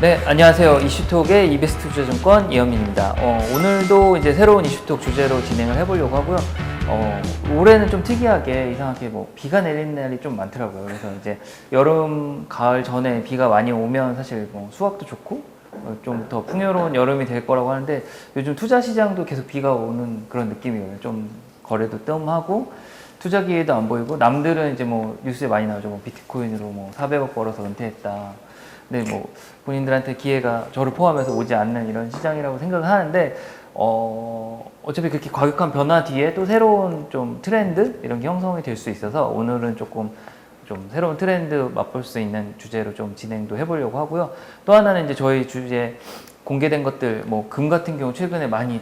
네, 안녕하세요. 이슈톡의 이베스트 투자증권 이현민입니다. 오늘도 이제 새로운 이슈톡 주제로 진행을 해보려고 하고요. 올해는 좀 특이하게 이상하게 뭐 비가 내리는 날이 좀 많더라고요. 그래서 이제 여름, 가을 전에 비가 많이 오면 사실 뭐 수확도 좋고 좀 더 풍요로운 여름이 될 거라고 하는데 요즘 투자 시장도 계속 비가 오는 그런 느낌이에요. 좀 거래도 뜸하고 투자 기회도 안 보이고 남들은 이제 뭐 뉴스에 많이 나오죠. 뭐 비트코인으로 뭐 400억 벌어서 은퇴했다. 근데 뭐 본인들한테 기회가 저를 포함해서 오지 않는 이런 시장이라고 생각을 하는데 어차피 그렇게 과격한 변화 뒤에 또 새로운 좀 트렌드 이런 게 형성이 될 수 있어서 오늘은 조금 좀 새로운 트렌드 맛볼 수 있는 주제로 좀 진행도 해보려고 하고요. 또 하나는 이제 저희 주제 공개된 것들 뭐 금 같은 경우 최근에 많이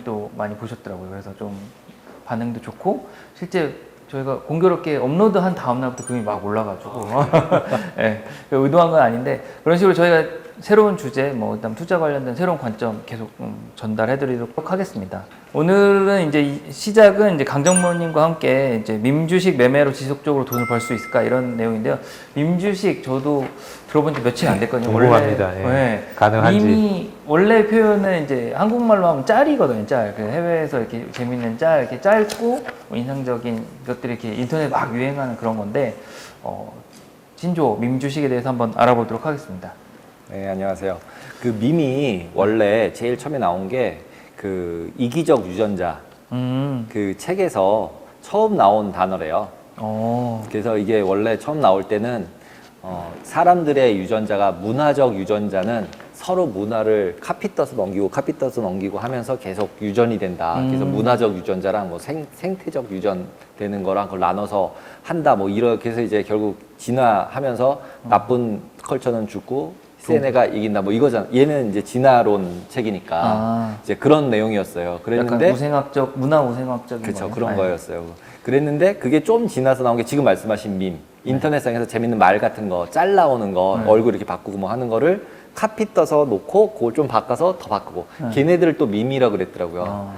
보셨더라고요. 그래서 좀 반응도 좋고 실제 저희가 공교롭게 업로드한 다음 날부터 금이 막 올라가지고 네, 의도한 건 아닌데 그런 식으로 저희가 새로운 주제 뭐 일단 투자 관련된 새로운 관점 계속 전달해드리도록 하겠습니다. 오늘은 이제 시작은 이제 강정모님과 함께 이제 밈주식 매매로 지속적으로 돈을 벌 수 있을까 이런 내용인데요. 밈주식 저도 들어본 지 며칠 안 됐거든요. 궁금합니다. 원래, 예. 네, 가능한지. 밈이 원래 표현은 이제 한국말로 하면 짤이거든요. 짤. 해외에서 이렇게 재밌는 짤, 이렇게 짧고 뭐 인상적인 것들이 이렇게 인터넷 막 유행하는 그런 건데 신조 밈주식에 대해서 한번 알아보도록 하겠습니다. 네, 안녕하세요. 그 밈이 원래 제일 처음에 나온 게 그 이기적 유전자 그 책에서 처음 나온 단어래요. 그래서 이게 원래 처음 나올 때는 사람들의 유전자가 문화적 유전자는 서로 문화를 카피 떠서 넘기고 하면서 계속 유전이 된다. 그래서 문화적 유전자랑 뭐 생태적 유전 되는 거랑 그걸 나눠서 한다. 뭐 이렇게 해서 이제 결국 진화하면서 나쁜 컬처는 죽고 센 애가 이긴다. 뭐 이거잖아. 얘는 이제 진화론 책이니까 이제 그런 내용이었어요. 그랬는데 약간 우생학적, 문화 우생학적인 그렇죠. 거예요? 그런 거였어요. 그랬는데 그게 좀 지나서 나온 게 지금 말씀하신 밈. 인터넷상에서 재밌는 말 같은 거, 짤 나오는 거, 얼굴 이렇게 바꾸고 뭐 하는 거를 카피 떠서 놓고 그걸 좀 바꿔서 더 바꾸고 걔네들을 또 밈이라 그랬더라고요.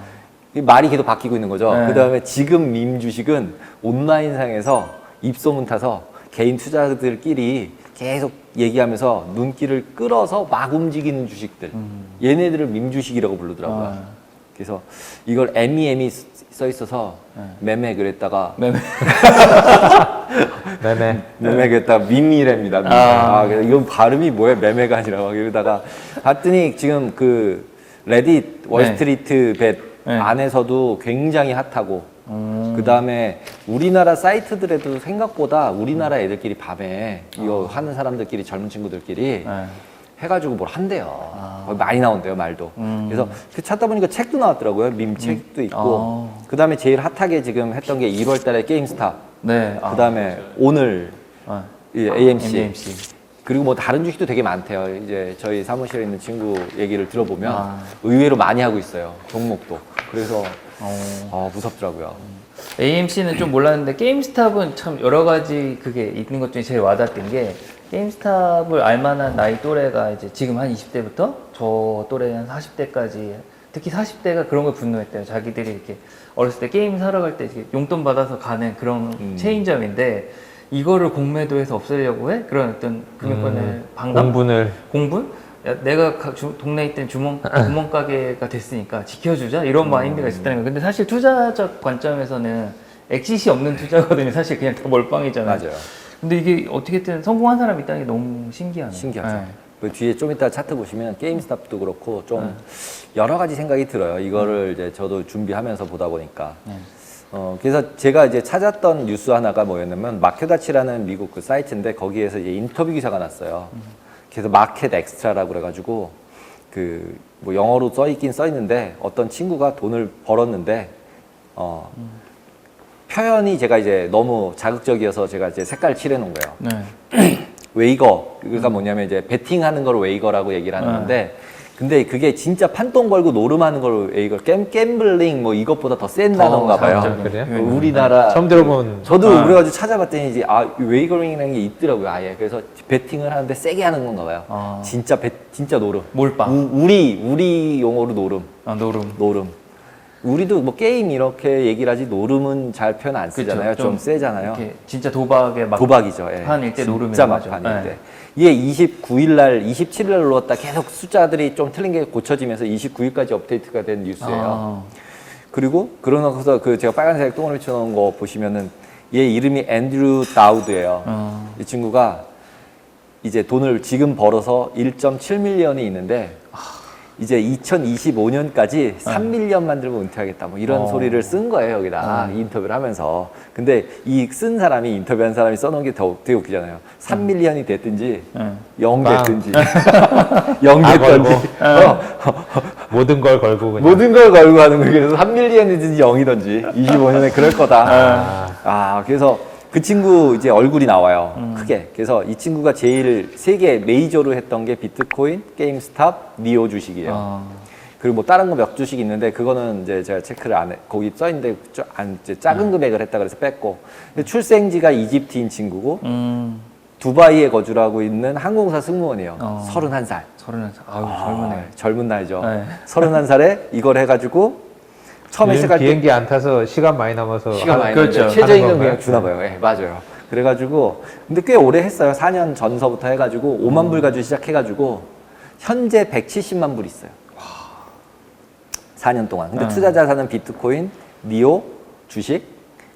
이 말이 계속 바뀌고 있는 거죠. 그 다음에 지금 밈 주식은 온라인상에서 입소문 타서 개인 투자자들끼리 계속 얘기하면서 눈길을 끌어서 막 움직이는 주식들. 얘네들을 밈 주식이라고 부르더라고요. 그래서 이걸 MEM이 써 있어서 매매 그랬다가 매매 그랬다가 밈이랍니다. 그래서 이건 발음이 뭐야? 매매가 아니라 막 이러다가 봤더니 지금 그 레딧 월스트리트 벳 안에서도 굉장히 핫하고 그 다음에 우리나라 사이트들에도 생각보다 우리나라 애들끼리 밤에 이거 하는 사람들끼리 젊은 친구들끼리 해가지고 뭘 한대요. 많이 나온대요, 말도. 그래서 그 찾다 보니까 책도 나왔더라고요. 밈 책도 있고. 그 다음에 제일 핫하게 지금 했던 게 1월 달에 게임스탑. 네. 그 다음에 오늘 AMC. 그리고 뭐 다른 주식도 되게 많대요. 이제 저희 사무실에 있는 친구 얘기를 들어보면 의외로 많이 하고 있어요. 종목도. 그래서 무섭더라고요. AMC는 좀 몰랐는데 게임스탑은 참 여러 가지 그게 있는 것 중에 제일 와닿던 게 게임스탑을 알만한 나이 또래가 이제 지금 한 20대부터 저 또래 한 40대까지 특히 40대가 그런 걸 분노했대요. 자기들이 이렇게 어렸을 때 게임 사러 갈 때 용돈 받아서 가는 그런 체인점인데 이거를 공매도해서 없애려고 해? 그런 어떤 금융권의 반감? 공분? 야, 내가 동네에 있던 구멍가게가 됐으니까 지켜주자 이런 마인드가 있었다는 거예요. 근데 사실 투자적 관점에서는 엑시시 없는 투자거든요. 사실 그냥 다 몰빵이잖아요. 맞아요. 근데 이게 어떻게든 성공한 사람이 있다는 게 너무 신기하네요. 신기하죠. 그 뒤에 좀 이따 차트 보시면 게임스탑도 그렇고 좀 여러 가지 생각이 들어요. 이거를 이제 저도 준비하면서 보다 보니까. 그래서 제가 이제 찾았던 뉴스 하나가 뭐였냐면 마켓와치라는 미국 그 사이트인데 거기에서 이제 인터뷰 기사가 났어요. 그래서 마켓 엑스트라라고 그래가지고 그 뭐 영어로 써 있긴 써 있는데 어떤 친구가 돈을 벌었는데 표현이 제가 이제 너무 자극적이어서 제가 이제 색깔 칠해 놓은 거예요. 웨이거가 뭐냐면 이제 베팅하는 걸 웨이거라고 얘기를 하는 건데 근데 그게 진짜 판돈 걸고 노름하는 걸 웨이거 갬블링 뭐 이것보다 더 센 단어인가 봐요. 그래요? 우리나라 처음 들어본. 저도 그래가지고 찾아봤더니 이제 웨이거링이라는 게 있더라고요. 아예 그래서 베팅을 하는데 세게 하는 건가 봐요. 진짜 노름. 몰빵. 우리 용어로 노름. 노름. 우리도 뭐 게임 이렇게 얘기를 하지 노름은 잘 표현 안 쓰잖아요. 그쵸, 좀 세잖아요. 진짜 도박에 막 도박이죠. 예. 판일 때 노름이라고 진짜 하죠. 막판일 때. 이게 29일 날, 27일 날 올랐다 계속 숫자들이 좀 틀린 게 고쳐지면서 29일까지 업데이트가 된 뉴스예요. 그리고 그러고서 그 제가 빨간색 동그라미 쳐놓은 거 보시면은 얘 이름이 앤드류 다우드예요. 이 친구가 이제 돈을 지금 벌어서 1.7밀리언이 있는데 이제 2025년까지 3밀리언 만들면 은퇴하겠다 뭐 이런 소리를 쓴 거예요 여기다 인터뷰를 하면서. 근데 이 쓴 사람이 인터뷰한 사람이 써놓은 게 되게 웃기잖아요. 3밀리언이 됐든지 0 됐든지 0 됐든지 모든 걸 걸고 그냥. 모든 걸 걸고 하는 거예요. 그래서 3밀리언이든지 0이든지 25년에 그럴 거다. 그래서 그 친구 이제 얼굴이 나와요. 크게. 그래서 이 친구가 제일 세계 메이저로 했던 게 비트코인, 게임스탑, 니오 주식이에요. 그리고 뭐 다른 거 몇 주식 있는데 그거는 이제 제가 체크를 안 해. 거기 써 있는데 이제 작은 금액을 했다 그래서 뺐고. 근데 출생지가 이집트인 친구고 두바이에 거주를 하고 있는 항공사 승무원이에요. 31살. 31살. 아유, 젊으네. 젊은 나이죠. 네. 31살에 이걸 해가지고 처음에 시작할 때 비행기 안 타서 시간 많이 남아서 시간 많이 그렇죠. 나는데 최저임금 하는 그냥 건가요? 주나 봐요. 예, 맞아요. 그래가지고 근데 꽤 오래 했어요. 4년 전서부터 해가지고 5만 불 가지고 시작해가지고 현재 170만 불 있어요. 4년 동안. 근데 투자 자산은 비트코인, 니오, 주식,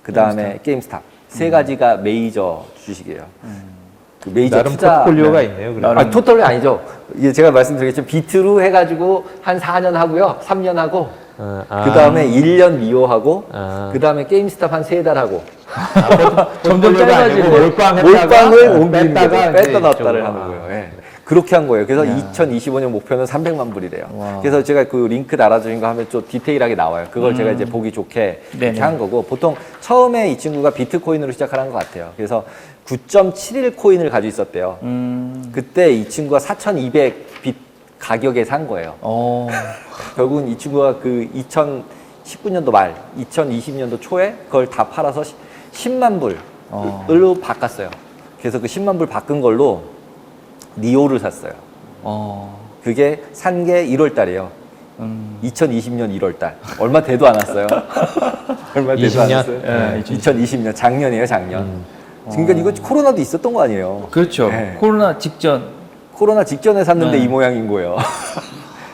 그 다음에 게임스탑 세 가지가 메이저 주식이에요. 그 메이저 나름 투자 포트폴리오가 있네요. 그래도. 아, 토탈이 아니죠. 이게 제가 말씀드리겠지만 비트로 해가지고 한 4년 하고요. 3년 하고 그 다음에 1년 니오하고 그 다음에 게임스탑 한 3달 하고 점점 짧아지고 몰빵을 옮기는 거죠. 뺐다가 뺐다 이제 놨다를 이쪽으로. 하는 거예요. 예. 그렇게 한 거예요. 그래서 2025년 목표는 300만 불이래요. 와. 그래서 제가 그 링크 달아주신 거 하면 좀 디테일하게 나와요. 그걸 제가 이제 보기 좋게 네네. 이렇게 한 거고 보통 처음에 이 친구가 비트코인으로 시작하는 것 같아요. 그래서 9.71 코인을 가지고 있었대요. 그때 이 친구가 4,200 빗 가격에 산 거예요. 결국은 이 친구가 그 2019년도 말, 2020년도 초에 그걸 다 팔아서 10만 불로 바꿨어요. 그래서 그 10만 불 바꾼 걸로 니오를 샀어요. 그게 산 게 1월 달이에요. 2020년 1월 달. 얼마 돼도 안 왔어요. 얼마 돼도 20년? 안 왔어요. 네, 2020년 작년이에요, 작년. 그러니까 이거 코로나도 있었던 거 아니에요. 그렇죠. 네. 코로나 직전. 코로나 직전에 샀는데 네. 이 모양인 거예요.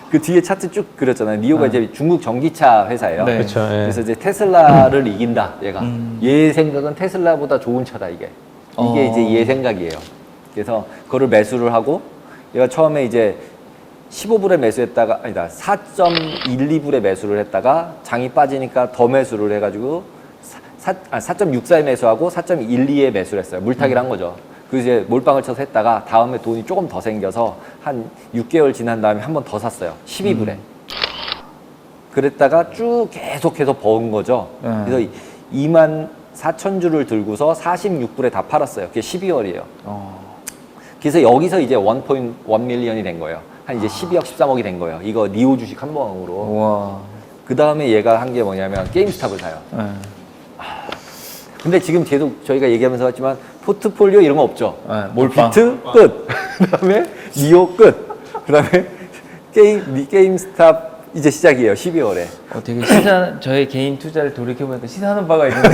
그 뒤에 차트 쭉 그렸잖아요. 니오가 이제 중국 전기차 회사예요. 네. 그렇죠. 예. 그래서 이제 테슬라를 이긴다, 얘가. 얘 생각은 테슬라보다 좋은 차다, 이게. 이게 이제 얘 생각이에요. 그래서 그거를 매수를 하고, 얘가 처음에 이제 15불에 매수했다가, 아니다, 4.12불에 매수를 했다가 장이 빠지니까 더 매수를 해가지고 4.64에 매수하고 4.12에 매수를 했어요. 물타기를 한 거죠. 그 이제 몰빵을 쳐서 했다가 다음에 돈이 조금 더 생겨서 한 6개월 지난 다음에 한 번 더 샀어요. 12불에. 그랬다가 쭉 계속해서 버은 거죠. 그래서 2만 4천 주를 들고서 46불에 다 팔았어요. 그게 12월이에요. 그래서 여기서 이제 1.1밀리언이 된 거예요. 한 이제 12억, 13억이 된 거예요. 이거 니오 주식 한 방으로. 와. 그 다음에 얘가 한 게 뭐냐면 게임스탑을 사요. 근데 지금 계속 저희가 얘기하면서 했지만 포트폴리오 이런 거 없죠. 몰빵. 비트 끝. 그다음에 니오 끝. 그다음에 게임스탑 이제 시작이에요. 12월에. 되게 시사 저의 개인 투자를 돌이켜 보니까 시사하는 바가 있는데.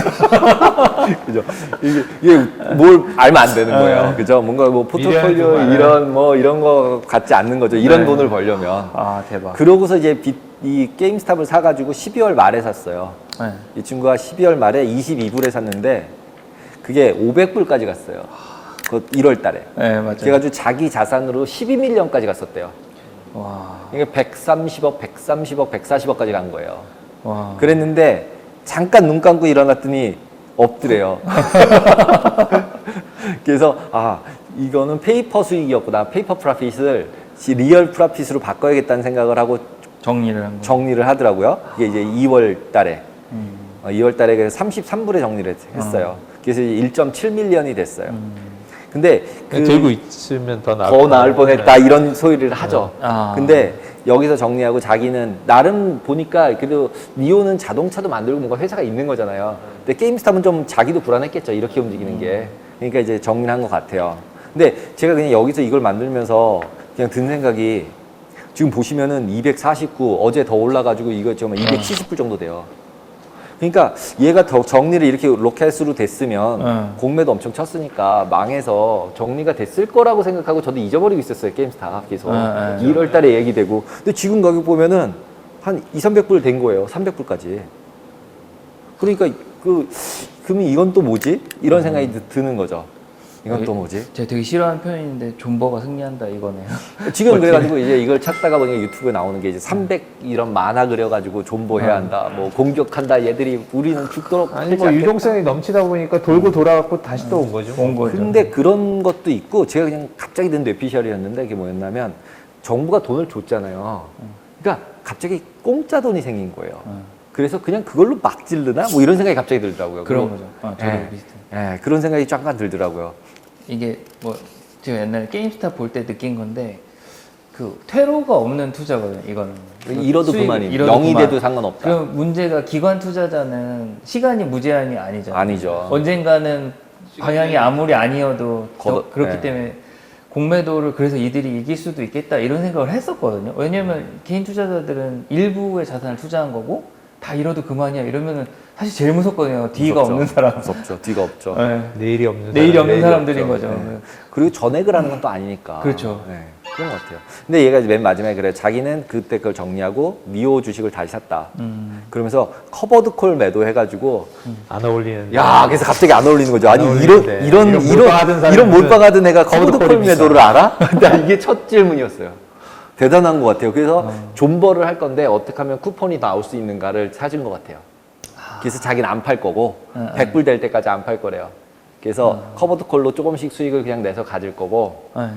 그죠? 이게 뭘 알면 안 되는 거예요. 그죠? 뭔가 뭐 포트폴리오 이런 거 같지 않는 거죠. 이런 돈을 벌려면. 아 대박. 그러고서 이제 이 게임스탑을 사가지고 12월 말에 샀어요. 이 친구가 12월 말에 22불에 샀는데 그게 500불까지 갔어요. 그 1월 달에. 네 맞아요. 그래가지고 자기 자산으로 12밀리언까지 갔었대요. 와. 이게 130억, 130억, 140억까지 간 거예요. 와. 그랬는데 잠깐 눈 감고 일어났더니 없더래요. 그래서 이거는 페이퍼 수익이었구나. 페이퍼 프라핏을 리얼 프라핏으로 바꿔야겠다는 생각을 하고 정리를 하더라고요. 이게 이제 2월 달에. 2월 달에 그래서 33불에 정리를 했어요. 그래서 1.7밀리언이 됐어요. 근데 들고 있으면 더 나을 뻔했다 이런 소리를 하죠. 아. 근데 여기서 정리하고 자기는 나름 보니까 그래도 니오는 자동차도 만들고 뭔가 회사가 있는 거잖아요. 근데 게임스탑은 좀 자기도 불안했겠죠. 이렇게 움직이는 게. 그러니까 이제 정리한 것 같아요. 근데 제가 그냥 여기서 이걸 만들면서 그냥 든 생각이 지금 보시면은 249 어제 더 올라가지고 이거 지금 270불 정도 돼요. 그러니까 얘가 더 정리를 이렇게 로켓으로 됐으면 응. 공매도 엄청 쳤으니까 망해서 정리가 됐을 거라고 생각하고 저도 잊어버리고 있었어요. 게임스타 계속. 응, 1월 달에 얘기되고. 근데 지금 가격 보면은 한 200~300불 된 거예요. 300불까지. 그러니까 그러면 이건 또 뭐지? 이런 생각이 드는 거죠. 이건 또 뭐지? 제가 되게 싫어하는 표현인데 존버가 승리한다 이거네요. 지금 그래가지고 이제 이걸 찾다가 보니까 유튜브에 나오는 게 이제 300 이런 만화 그려가지고 존버해야 한다. 뭐 공격한다. 얘들이 우리는 죽도록 아니 하지 뭐 않겠다. 유동성이 넘치다 보니까 돌고 돌아갖고 다시 또 온 거죠. 온 거죠. 근데 그런 것도 있고 제가 그냥 갑자기 든 뇌피셜이었는데 그게 뭐였냐면 정부가 돈을 줬잖아요. 그러니까 갑자기 공짜 돈이 생긴 거예요. 그래서 그냥 그걸로 막 지르나? 뭐 이런 생각이 갑자기 들더라고요. 그런 그리고- 거죠. 저도 예, 비슷해요. 예, 그런 생각이 잠깐 들더라고요. 이게 뭐 제가 옛날에 게임스타 볼 때 느낀 건데 그 퇴로가 없는 투자거든요. 이거는 잃어도 수익- 그만이 잃어도 0이 그만. 돼도 상관없다. 그럼 문제가 기관 투자자는 시간이 무제한이 아니잖아요. 아니죠. 언젠가는 방향이 아무리 아니어도 그렇기 네. 때문에 공매도를 그래서 이들이 이길 수도 있겠다 이런 생각을 했었거든요. 왜냐면 개인 투자자들은 일부의 자산을 투자한 거고 다 잃어도 그만이야 이러면은 사실 제일 무섭거든요. D가 무섭죠. 없는 사람. 무섭죠. 뒤가 없죠. 네. 내일이 없는 내일이 사람. 없는 내일이 사람들인 없죠. 거죠. 네. 그리고 전액을 하는 건 또 아니니까. 그렇죠. 네, 그런 것 같아요. 근데 얘가 맨 마지막에 그래. 자기는 그때 그걸 정리하고 미오 주식을 다시 샀다. 그러면서 커버드 콜 매도 해가지고 안 어울리는. 야, 그래서 갑자기 안 어울리는 거죠. 아니 안 이런 어울리는데. 이런 이런 이런 몰빵하던 사람은 이런 몰빵하던 애가 커버드 커버드 콜 콜이 매도를 알아? 나 이게 첫 질문이었어요. 대단한 것 같아요. 그래서 존버를 할 건데 어떻게 하면 쿠폰이 나올 수 있는가를 찾은 것 같아요. 그래서 자기는 안 팔 거고 100불 될 때까지 안 팔 거래요. 그래서 커버드 콜로 조금씩 수익을 그냥 내서 가질 거고 네.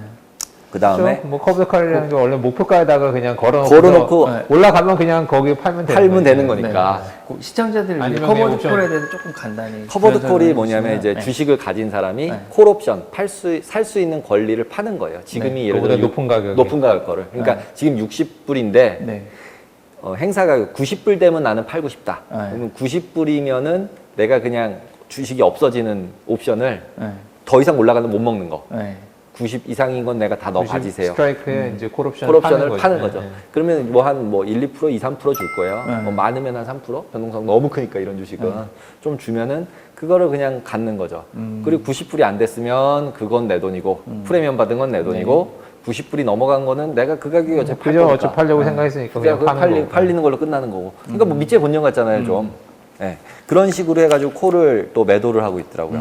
그 다음에 뭐 커브칼이라는 게 원래 목표가에다가 그냥 걸어놓고 네. 올라가면 그냥 거기 팔면 되는 팔면 되는 거니까. 거니까. 그 시청자들을 위해 아니면 커버드 옵션. 콜에 대해서 조금 간단히 커버드 설명을 콜이 뭐냐면 해주시면, 이제 네. 주식을 가진 사람이 네. 콜 옵션 살 수 있는 권리를 파는 거예요. 지금이 네. 예를 그거보다 들어 높은 가격에. 높은 가격 거를. 그러니까 지금 60불인데 네. 행사 가격 90불 되면 나는 팔고 싶다. 네. 그러면 90불이면은 내가 그냥 주식이 없어지는 옵션을 네. 더 이상 올라가면 못 먹는 거. 네. 90 이상인 건 내가 다 너 주식 가지세요. 스트라이크에 이제 콜옵션 콜옵션을 파는 거죠. 네. 그러면 뭐 한 뭐 1, 2%, 2, 3% 줄 거예요. 네. 뭐 많으면 한 3%? 변동성 너무 크니까 이런 주식은 좀 주면은 그거를 그냥 갖는 거죠. 그리고 90불이 안 됐으면 그건 내 돈이고 프리미엄 받은 건 내 돈이고 90불이 넘어간 거는 내가 그 가격에 어차피 팔 그죠? 거니까. 어차피 팔려고 생각했으니까 그냥 그냥 파는 거고. 팔리는 걸로 끝나는 거고. 그러니까 뭐 밑에 본전 같잖아요, 좀. 네. 그런 식으로 해가지고 콜을 또 매도를 하고 있더라고요.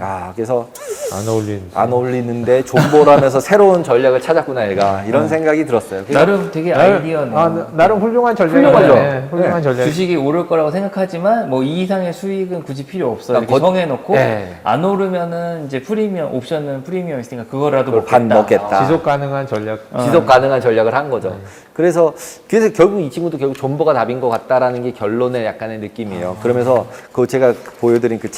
야, 그래서 안 어울리는. 안 어울리는데 존버라면서 새로운 전략을 찾았구나, 얘가. 이런 생각이 들었어요. 그래서 나름 되게 아이디어네요. 나름 훌륭한 전략이죠. 훌륭하죠. 훌륭한 전략. 주식이 오를 거라고 생각하지만 뭐 이 이상의 수익은 굳이 필요 없어 이렇게 그러니까 정해놓고 네. 안 오르면은 이제 프리미엄 옵션은 프리미엄 있으니까 그거라도 그걸 반 먹겠다. 지속 가능한 전략. 지속 가능한 전략을 한 거죠. 그래서 결국 이 친구도 결국 존버가 답인 것 같다라는 게 결론의 약간의 느낌이에요. 그러면서 그 제가 보여드린 그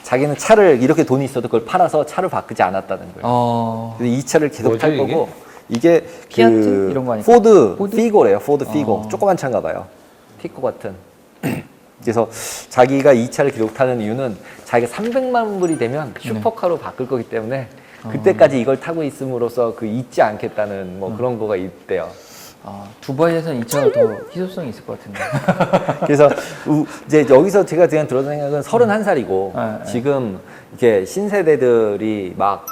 자기는 차를 이렇게 돈이 있어도 그걸 팔아서 차를 바꾸지 않았다는 거예요. 그래서 이 차를 계속 뭐지, 팔 이게? 거고 이게 피아트? 이런 거 아닐까? 포드 포드? 피고래요. 포드 피고 조그만 차인가 봐요. 피코 같은. 그래서 자기가 이 차를 계속 타는 이유는 자기가 300만 불이 되면 슈퍼카로 바꿀 거기 때문에 그때까지 이걸 타고 있음으로써 그 잊지 않겠다는 뭐 그런 거가 있대요. 두바이에서는 이 차가 더 희소성이 있을 것 같은데. 그래서 이제 여기서 제가 그냥 들었던 생각은 31살이고 네. 지금 이렇게 신세대들이 막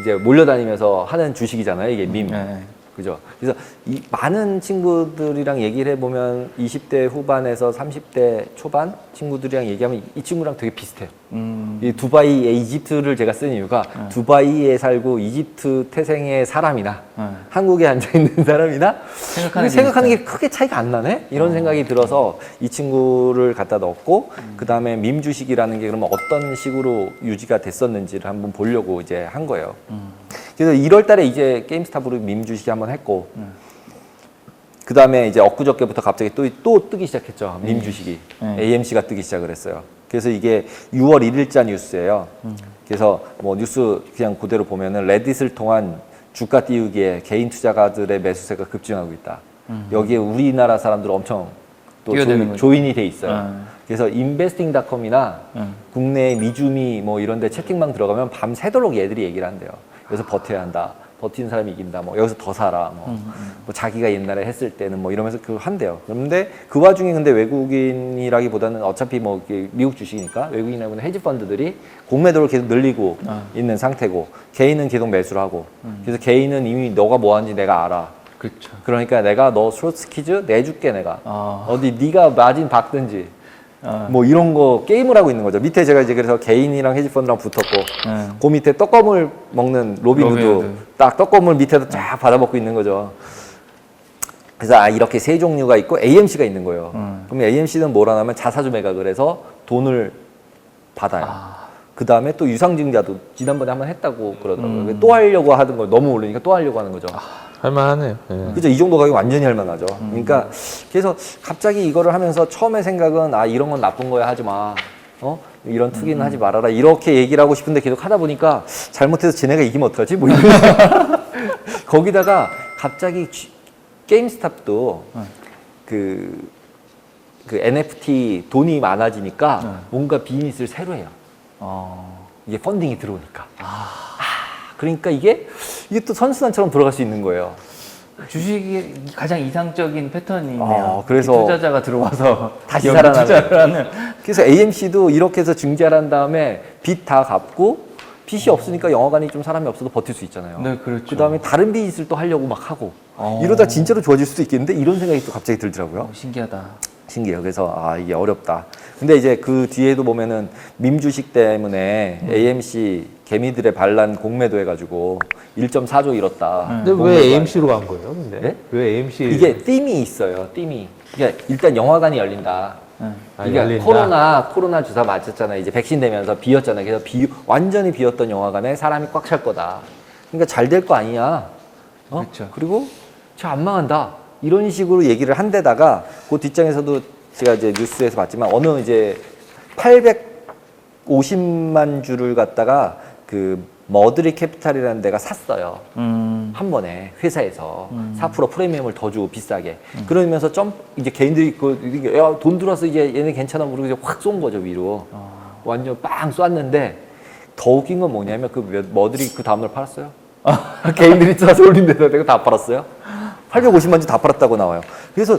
이제 몰려다니면서 하는 주식이잖아요. 이게 밈. 네. 그죠? 그래서 이 많은 친구들이랑 얘기를 해보면 20대 후반에서 30대 초반 친구들이랑 얘기하면 이 친구랑 되게 비슷해요. 이 두바이의 이집트를 제가 쓴 이유가 두바이에 살고 이집트 태생의 사람이나 한국에 앉아있는 사람이나 생각하는 게 크게 차이가 안 나네? 이런 생각이 들어서 이 친구를 갖다 넣었고 그 다음에 밈 주식이라는 게 그러면 어떤 식으로 유지가 됐었는지를 한번 보려고 이제 한 거예요. 그래서 1월 달에 이제 게임스탑으로 밈 주식이 한번 했고 그 다음에 이제 엊그저께부터 갑자기 또 뜨기 시작했죠. 밈 주식이. AMC가 뜨기 시작을 했어요. 그래서 이게 6월 1일자 뉴스예요. 그래서 뭐 뉴스 그냥 그대로 보면은 레딧을 통한 주가 띄우기에 개인 투자가들의 매수세가 급증하고 있다. 여기에 우리나라 사람들 엄청 또 조인이 돼 있어요. 그래서 investing.com이나 국내 미주미 뭐 이런 데 채팅방 들어가면 밤새도록 얘들이 얘기를 한대요. 그래서 버텨야 한다. 버티는 사람이 이긴다. 뭐 여기서 더 살아. 뭐, 뭐 자기가 옛날에 했을 때는 뭐 이러면서 그걸 한대요. 그런데 그 와중에 근데 외국인이라기보다는 어차피 뭐 이게 미국 주식이니까 외국인이라기보다는 헤지 펀드들이 공매도를 계속 늘리고 있는 상태고 개인은 계속 매수를 하고 그래서 개인은 이미 너가 뭐 하는지 내가 알아. 그렇죠. 그러니까 내가 너 쇼트스키즈 내줄게 내가. 어디 네가 마진 박든지. 뭐 이런 거 게임을 하고 있는 거죠. 밑에 제가 이제 그래서 개인이랑 헤지펀드랑 붙었고 그 밑에 떡거물 먹는 로빈후드 딱 떡거물 밑에서 쫙 받아먹고 있는 거죠. 그래서 이렇게 세 종류가 있고 AMC가 있는 거예요. 그럼 AMC는 뭘 하냐면 자사주 매각을 해서 돈을 받아요. 그 다음에 또 유상증자도 지난번에 한번 했다고 그러더라고요. 또 하려고 하는 거 너무 오르니까 또 하려고 하는 거죠. 할만하네요. 예. 그죠? 이 정도 가격 완전히 할만하죠. 그러니까 그래서 갑자기 이거를 하면서 처음에 생각은 이런 건 나쁜 거야 하지 마. 이런 투기는 하지 말아라. 이렇게 얘기를 하고 싶은데 계속 하다 보니까 잘못해서 지네가 이기면 어떡하지? 뭐 이런. 거기다가 갑자기 게임스탑도 그 NFT 돈이 많아지니까 뭔가 비즈니스를 새로 해요. 이게 펀딩이 들어오니까. 그러니까 이게 또 선순환처럼 돌아갈 수 있는 거예요. 주식이 가장 이상적인 패턴이네요. 그래서 투자자가 들어와서 다시 여기 살아나는. 투자를 하는. 그래서 AMC도 이렇게 해서 증자를 한 다음에 빚 다 갚고 빚이 없으니까 영화관이 좀 사람이 없어도 버틸 수 있잖아요. 네, 그렇죠. 그 다음에 다른 비즈니스를 또 하려고 막 하고 이러다 진짜로 좋아질 수도 있겠는데 이런 생각이 또 갑자기 들더라고요. 신기하다. 신기해요. 그래서 이게 어렵다. 근데 이제 그 뒤에도 보면은 밈 주식 때문에 AMC 개미들의 반란 공매도 해가지고 1.4조 잃었다. 근데 왜 AMC로 간 거예요? 근데 네? 왜 AMC? 이게 띠이 있어요. 띠이. 그러니까 일단 영화관이 열린다. 이게 열린다. 코로나 주사 맞았잖아요. 이제 백신 되면서 비었잖아요. 그래서 완전히 비었던 영화관에 사람이 꽉 찰 거다. 그러니까 잘 될 거 아니야. 그렇죠. 그리고 저 안 망한다. 이런 식으로 얘기를 한 데다가 그 뒷장에서도 제가 이제 뉴스에서 봤지만 어느 이제 850만 주를 갖다가 그 머드리 캐피탈이라는 데가 샀어요. 한 번에 회사에서 4% 프리미엄을 더 주고 비싸게. 그러면서 이제 개인들이 야, 돈 들어와서 이제 얘네 괜찮아 모르고 이제 확 쏜 거죠 위로. 완전 빵 쐈는데 더 웃긴 건 뭐냐면 그 머드리 그 다음날 팔았어요. 개인들이 사서 올린 데다 내가 다 팔았어요. 850만 주 다 팔았다고 나와요. 그래서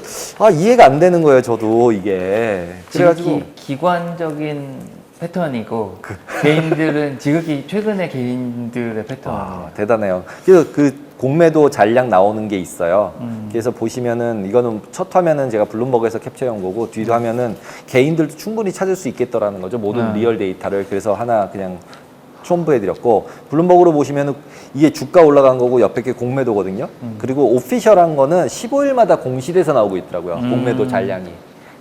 이해가 안 되는 거예요, 저도 이게. 그래가지고 기관적인 패턴이고 개인들은 지극히 최근의 개인들의 패턴이에요. 대단해요. 그래서 그 공매도 잔량 나오는 게 있어요. 그래서 보시면은 이거는 첫 화면은 제가 블룸버그에서 캡처한 거고 뒤도 화면은 개인들도 충분히 찾을 수 있겠더라는 거죠. 모든 리얼 데이터를. 그래서 하나 그냥 첨부해드렸고 블룸버그로 보시면은 이게 주가 올라간 거고 옆에 게 공매도거든요. 그리고 오피셜한 거는 15일마다 공시돼서 나오고 있더라고요. 공매도 잔량이.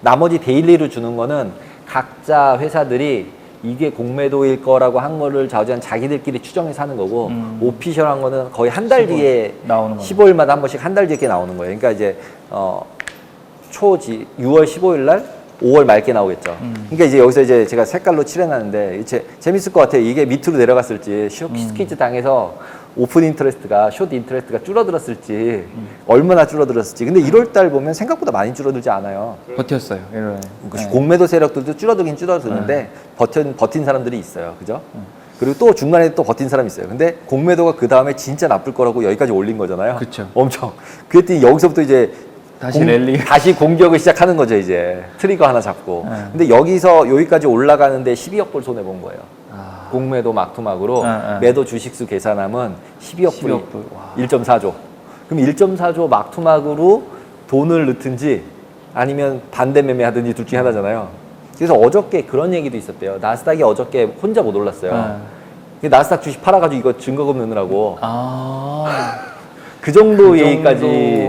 나머지 데일리로 주는 거는 각자 회사들이 이게 공매도일 거라고 한 거를 자기들끼리 추정해서 하는 거고 오피셜한 거는 거의 한 달 뒤에 나오는 거죠. 15일마다 한 번씩 한 달 뒤에 나오는 거예요. 그러니까 이제 6월 15일 날 5월 말께 나오겠죠. 그러니까 이제 여기서 이제 제가 색깔로 칠해놨는데 이제 재밌을 것 같아요. 이게 밑으로 내려갔을지 퀴즈 당해서 오픈 인터레스트가 숏 인터레스트가 줄어들었을지 얼마나 줄어들었을지. 근데 1월 달 보면 생각보다 많이 줄어들지 않아요. 버텼어요. 이런. 공매도 세력들도 줄어들긴 줄어드는데 버틴 사람들이 있어요. 그죠? 그리고 또 중간에 또 버틴 사람이 있어요. 근데 공매도가 그 다음에 진짜 나쁠 거라고 여기까지 올린 거잖아요. 그쵸. 엄청. 그랬더니 여기서부터 이제 다시 랠리. 다시 공격을 시작하는 거죠, 이제. 트리거 하나 잡고. 근데 여기서 여기까지 올라가는데 12억 불 손해 본 거예요. 공매도 막투막으로 매도 주식수 계산하면 12억 불이 1.4조. 그럼 1.4조 막투막으로 돈을 넣든지 아니면 반대 매매하든지 둘 중에 하나잖아요. 그래서 어저께 그런 얘기도 있었대요. 나스닥이 어저께 혼자 못 올랐어요. 나스닥 주식 팔아가지고 이거 증거금 넣느라고. 그 정도 얘기까지.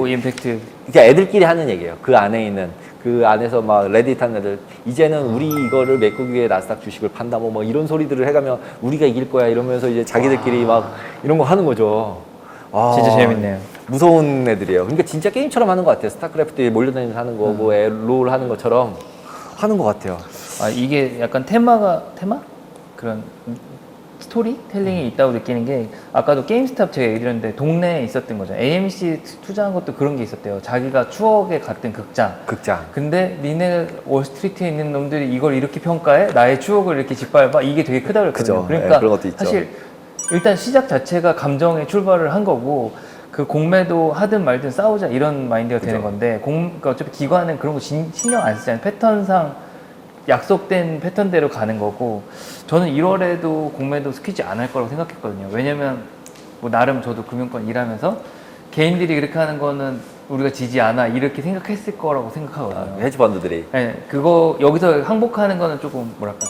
임팩트. 그러니까 애들끼리 하는 얘기예요. 그 안에 있는. 그 안에서 막 레딧 하는 애들 이제는 우리 이거를 메꾸기 위해 나스닥 주식을 판다 뭐 이런 소리들을 해가면 우리가 이길 거야 이러면서 이제 자기들끼리 막 이런 거 하는 거죠. 진짜 재밌네요. 무서운 애들이에요. 그러니까 진짜 게임처럼 하는 것 같아요. 스타크래프트에 몰려다니면서 하는 거고 롤 하는 것처럼 하는 것 같아요. 이게 약간 테마? 그런 스토리 텔링이 있다고 느끼는 게 아까도 게임스탑 제가 얘기 드렸는데 동네에 있었던 거죠. AMC 투자한 것도 그런 게 있었대요. 자기가 추억에 갔던 극장. 근데 니네 월스트리트에 있는 놈들이 이걸 이렇게 평가해? 나의 추억을 이렇게 짓밟아? 이게 되게 크다고 그랬거든요. 그죠. 그러니까 그런 것도 있죠. 사실 일단 시작 자체가 감정의 출발을 한 거고 그 공매도 하든 말든 싸우자 이런 마인드가 되는 그죠. 건데 그러니까 어차피 기관은 그런 거 신경 안 쓰잖아요. 패턴상 약속된 패턴대로 가는 거고 저는 1월에도 공매도 스키지 안 할 거라고 생각했거든요. 왜냐면 뭐 나름 저도 금융권 일하면서 개인들이 그렇게 하는 거는 우리가 지지 않아 이렇게 생각했을 거라고 생각하거든요. 헤지펀드들이. 네, 그거 여기서 항복하는 거는 조금 뭐랄까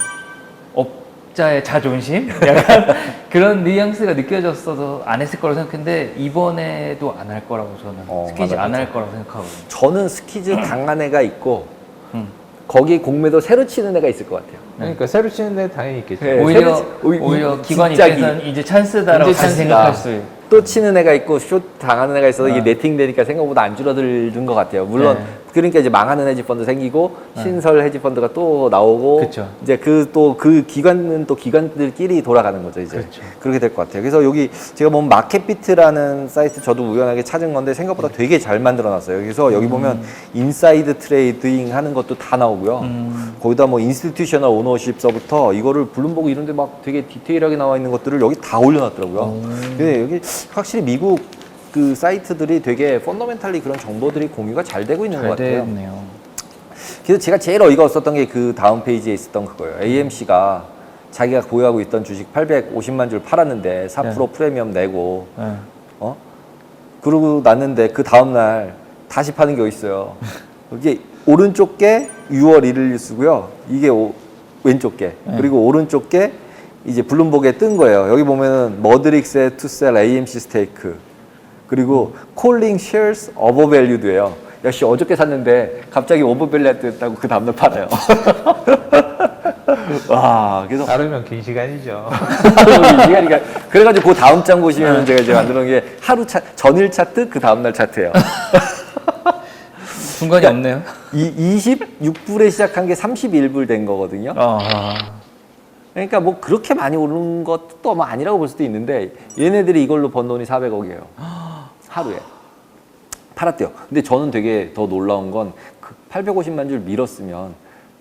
업자의 자존심 약간 그런 뉘앙스가 느껴졌어서 안 했을 거라고 생각했는데 이번에도 안 할 거라고 저는 스키지 맞아, 안 맞아. 할 거라고 생각하거든요. 저는 스키즈 강한 애가 있고 음. 거기 공매도 새로 치는 애가 있을 것 같아요. 그러니까 새로 치는 데 당연히 있겠죠. 네. 오히려 기관 진짜기. 입장에서는 이제 찬스다라고 이제 다시 찬스다. 생각할 수 있고 또 치는 애가 있고 숏 당하는 애가 있어서 이게 네. 네팅 되니까 생각보다 안 줄어드는 것 같아요. 물론 네. 그러니까 이제 망하는 헤지펀드 생기고 신설 헤지펀드가 또 나오고 그쵸. 이제 그 기관은 또 기관들끼리 돌아가는 거죠 이제. 그렇죠. 그렇게 될 것 같아요. 그래서 여기 제가 보면 마켓비트라는 사이트 저도 우연하게 찾은 건데 생각보다 되게 잘 만들어놨어요. 그래서 여기 보면 인사이드 트레이딩 하는 것도 다 나오고요. 거기다 뭐 인스티튜셔널 오너십서부터 이거를 블룸버그 이런 데 막 되게 디테일하게 나와 있는 것들을 여기 다 올려놨더라고요. 근데 여기 확실히 미국 그 사이트들이 되게 펀더멘탈리 그런 정보들이 공유가 잘 되고 있는 것 잘 같아요. 됐네요. 그래서 제가 제일 어이가 없었던 게 그 다음 페이지에 있었던 그거예요. AMC가 자기가 보유하고 있던 주식 850만 줄 팔았는데 4% 네. 프리미엄 내고 네. 그러고 났는데 그 다음날 다시 파는 게 있어요. 이게 오른쪽 게 6월 1일 뉴스고요. 이게 왼쪽 게. 네. 그리고 오른쪽 게 이제 블룸버그에 뜬 거예요. 여기 보면은 머드릭스의 투셀 AMC 스테이크. 그리고 콜링 쉐어스 오버밸류드예요. 역시 어저께 샀는데 갑자기 오버밸류 됐다고 그 다음날 팔아요. 와, 그래서 따르면 긴 시간이죠. 시간이니까 그래가지고 그 다음 장 보시면 제가 이제 만들어 놓은 게 하루 전일 차트 그 다음날 차트예요. 중간이 없네요. 26불에 시작한 게 31불 된 거거든요. 그러니까 뭐 그렇게 많이 오른 것도 또 뭐 아니라고 볼 수도 있는데 얘네들이 이걸로 번 돈이 400억이에요. 하루에. 팔았대요. 근데 저는 되게 더 놀라운 건 그 850만 줄 밀었으면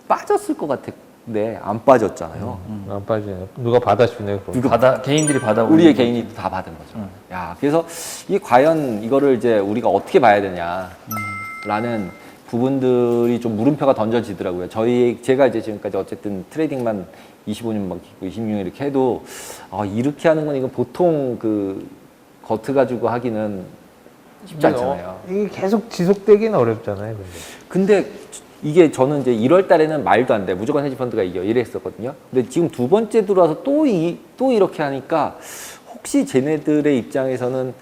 빠졌을 것 같은데 안 빠졌잖아요. 안 빠지네요. 누가 받아주네. 그럼. 개인들이 받아 우리의 개인이 다 받은 거죠. 야, 그래서 이게 과연 이거를 이제 우리가 어떻게 봐야 되냐라는 부분들이 좀 물음표가 던져지더라고요. 제가 이제 지금까지 어쨌든 트레이딩만 25년 막 26년 이렇게 해도 이렇게 하는 건 이건 보통 그 겉을 가지고 하기는 쉽지 않잖아요. 이게 계속 지속되기는 어렵잖아요. 근데 이게 저는 이제 1월 달에는 말도 안 돼. 무조건 헤지펀드가 이겨. 이랬었거든요. 근데 지금 두 번째 들어와서 또 이렇게 하니까 혹시 쟤네들의 입장에서는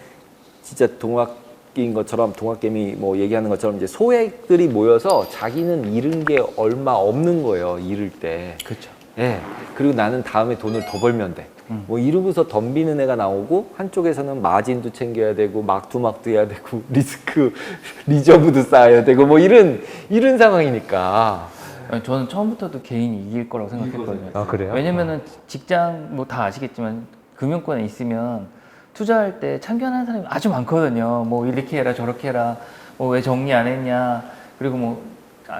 진짜 동학인 것처럼 동학개미 뭐 얘기하는 것처럼 이제 소액들이 모여서 자기는 잃은 게 얼마 없는 거예요. 잃을 때. 그렇죠. 예. 그리고 나는 다음에 돈을 더 벌면 돼. 뭐 이러고서 덤비는 애가 나오고 한쪽에서는 마진도 챙겨야 되고 막투막도 해야 되고 리저브도 쌓아야 되고 뭐 이런 상황이니까. 아니, 저는 처음부터도 개인이 이길 거라고 생각했거든요. 아, 그래요? 왜냐면은 직장 뭐 다 아시겠지만 금융권에 있으면 투자할 때 참견하는 사람이 아주 많거든요. 뭐 이렇게 해라 저렇게 해라. 뭐 왜 정리 안 했냐. 그리고 뭐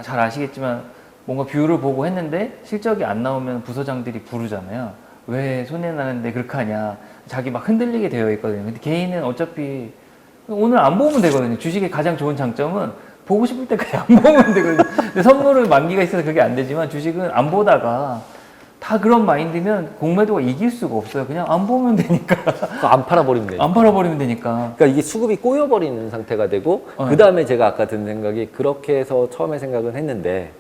잘 아시겠지만 뭔가 뷰를 보고 했는데 실적이 안 나오면 부서장들이 부르잖아요. 왜 손해 나는데 그렇게 하냐. 자기 막 흔들리게 되어 있거든요. 근데 개인은 어차피 오늘 안 보면 되거든요. 주식의 가장 좋은 장점은 보고 싶을 때까지 안 보면 되거든요. 근데 선물은 만기가 있어서 그게 안 되지만 주식은 안 보다가 다 그런 마인드면 공매도가 이길 수가 없어요. 그냥 안 보면 되니까. 안 팔아버리면 돼요. 안 팔아버리면 되니까. 그러니까 이게 수급이 꼬여버리는 상태가 되고 그 다음에 제가 아까 든 생각이 그렇게 해서 처음에 생각은 했는데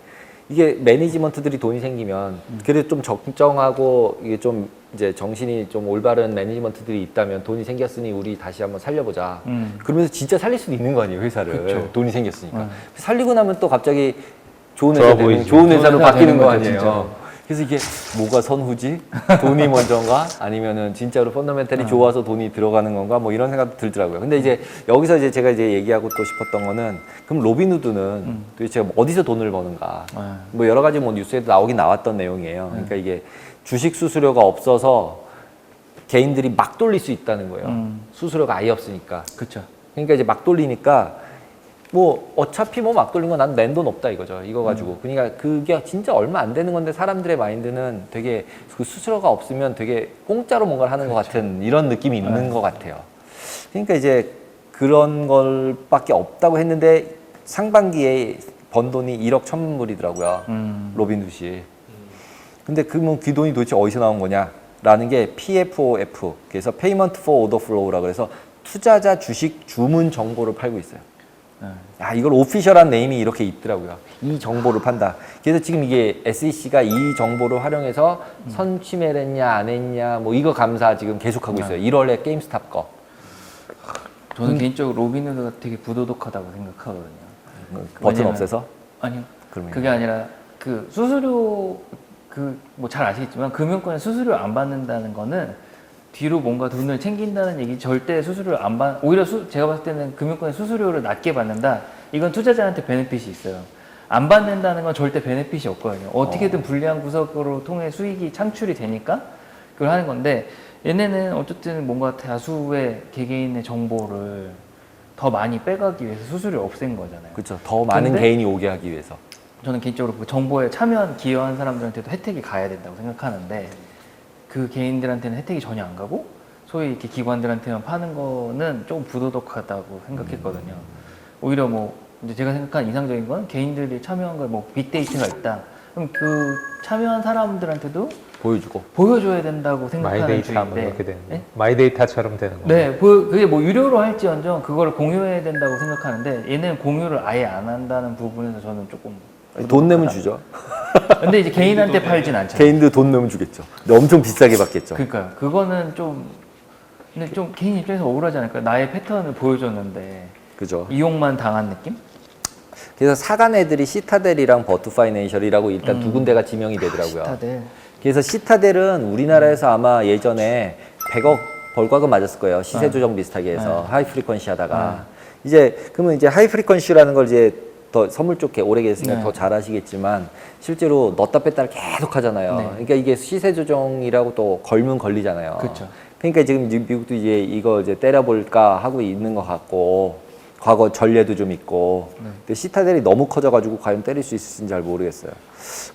이게 매니지먼트들이 돈이 생기면 그래도 좀 적정하고 이게 좀 이제 정신이 좀 올바른 매니지먼트들이 있다면 돈이 생겼으니 우리 다시 한번 살려보자. 그러면서 진짜 살릴 수도 있는 거 아니에요, 회사를. 그쵸. 돈이 생겼으니까. 살리고 나면 또 갑자기 좋은 좋아 회사 되는, 보이지. 좋은 회사로 좋은 회사 바뀌는 되는 거 거죠, 아니에요. 진짜로. 그래서 이게 뭐가 선후지? 돈이 먼저인가? 아니면은 진짜로 펀더멘탈이 좋아서 돈이 들어가는 건가? 뭐 이런 생각도 들더라고요. 근데 이제 여기서 이제 제가 이제 얘기하고 또 싶었던 거는 그럼 로빈후드는 도대체 어디서 돈을 버는가? 뭐 여러 가지 뭐 뉴스에도 나오긴 나왔던 내용이에요. 그러니까 이게 주식 수수료가 없어서 개인들이 막 돌릴 수 있다는 거예요. 수수료가 아예 없으니까. 그렇죠. 그러니까 이제 막 돌리니까 뭐 어차피 뭐 막 돌린 거 난 낸 돈 없다 이거죠. 이거 가지고. 그러니까 그게 진짜 얼마 안 되는 건데 사람들의 마인드는 되게 그 수수료가 없으면 되게 공짜로 뭔가를 하는 것 같은 이런 느낌이 있는 것 같아요. 그러니까 이제 그런 걸밖에 없다고 했는데 상반기에 번 돈이 1억 1천만 불이더라고요. 로빈훗이. 근데 그러면 그 돈이 도대체 어디서 나온 거냐라는 게 PFOF, 그래서 Payment for Order Flow라 그래서 투자자 주식 주문 정보를 팔고 있어요. 아, 이걸 오피셜한 네임이 이렇게 있더라고요. 이 정보를 판다. 그래서 지금 이게 SEC가 이 정보를 활용해서 선취매를 했냐 안 했냐 뭐 이거 감사 지금 계속하고 있어요. 1월에 게임스탑 거. 저는 개인적으로 로빈후드가 되게 부도덕하다고 생각하거든요. 버튼 왜냐면- 없애서? 아니요. 그러면 그게 아니라 그 수수료 그 뭐 잘 아시겠지만 금융권에 수수료 안 받는다는 거는 뒤로 뭔가 돈을 챙긴다는 얘기 절대 수수료를 안 받. 오히려 제가 봤을 때는 금융권에 수수료를 낮게 받는다. 이건 투자자한테 베네핏이 있어요. 안 받는다는 건 절대 베네핏이 없거든요. 어떻게든 불리한 구석으로 통해 수익이 창출이 되니까 그걸 하는 건데 얘네는 어쨌든 뭔가 다수의 개개인의 정보를 더 많이 빼가기 위해서 수수료 없앤 거잖아요. 그렇죠. 더 많은 근데 개인이 오게 하기 위해서. 저는 개인적으로 그 정보에 참여한 기여한 사람들한테도 혜택이 가야 된다고 생각하는데 그 개인들한테는 혜택이 전혀 안 가고 소위 이렇게 기관들한테만 파는 거는 조금 부도덕하다고 생각했거든요. 오히려 뭐 이제 제가 생각한 이상적인 건 개인들이 참여한 걸 뭐 빅데이터가 있다. 그럼 그 참여한 사람들한테도 보여주고. 보여줘야 된다고 생각하는 마이데이터 하면 주의인데 그렇게 되는 네? 거예요. 마이데이터처럼 되는 거예요. 네, 그게 뭐 유료로 할지언정 그거를 공유해야 된다고 생각하는데 얘는 공유를 아예 안 한다는 부분에서 저는 조금 돈 내면 부도덕하다. 주죠. 근데 이제 개인한테 팔진 않잖아요. 개인들 돈 내면 주겠죠. 근데 엄청 비싸게 받겠죠. 그러니까요. 그거는 좀 근데 좀 개인 입장에서 억울하지 않을까요? 나의 패턴을 보여줬는데 그죠. 이용만 당한 느낌? 그래서 사간 애들이 시타델이랑 버트 파이낸셜이라고 일단 두 군데가 지명이 되더라고요. 다들 그래서 시타델은 우리나라에서 아마 예전에 100억 벌과금 맞았을 거예요. 시세 조정 비슷하게 해서 하이 프리퀀시 하다가 이제 그러면 이제 하이 프리퀀시라는 걸 이제 더 선물 쪽에 오래 계셨으니까 네. 더 잘 아시겠지만 실제로 넣었다 뺐다를 계속 하잖아요. 네. 그러니까 이게 시세 조정이라고 또 걸면 걸리잖아요. 그렇죠. 그러니까 지금 미국도 이제 이거 이제 때려볼까 하고 있는 것 같고 과거 전례도 좀 있고 근데 시타델이 너무 커져가지고 과연 때릴 수 있을지는 잘 모르겠어요.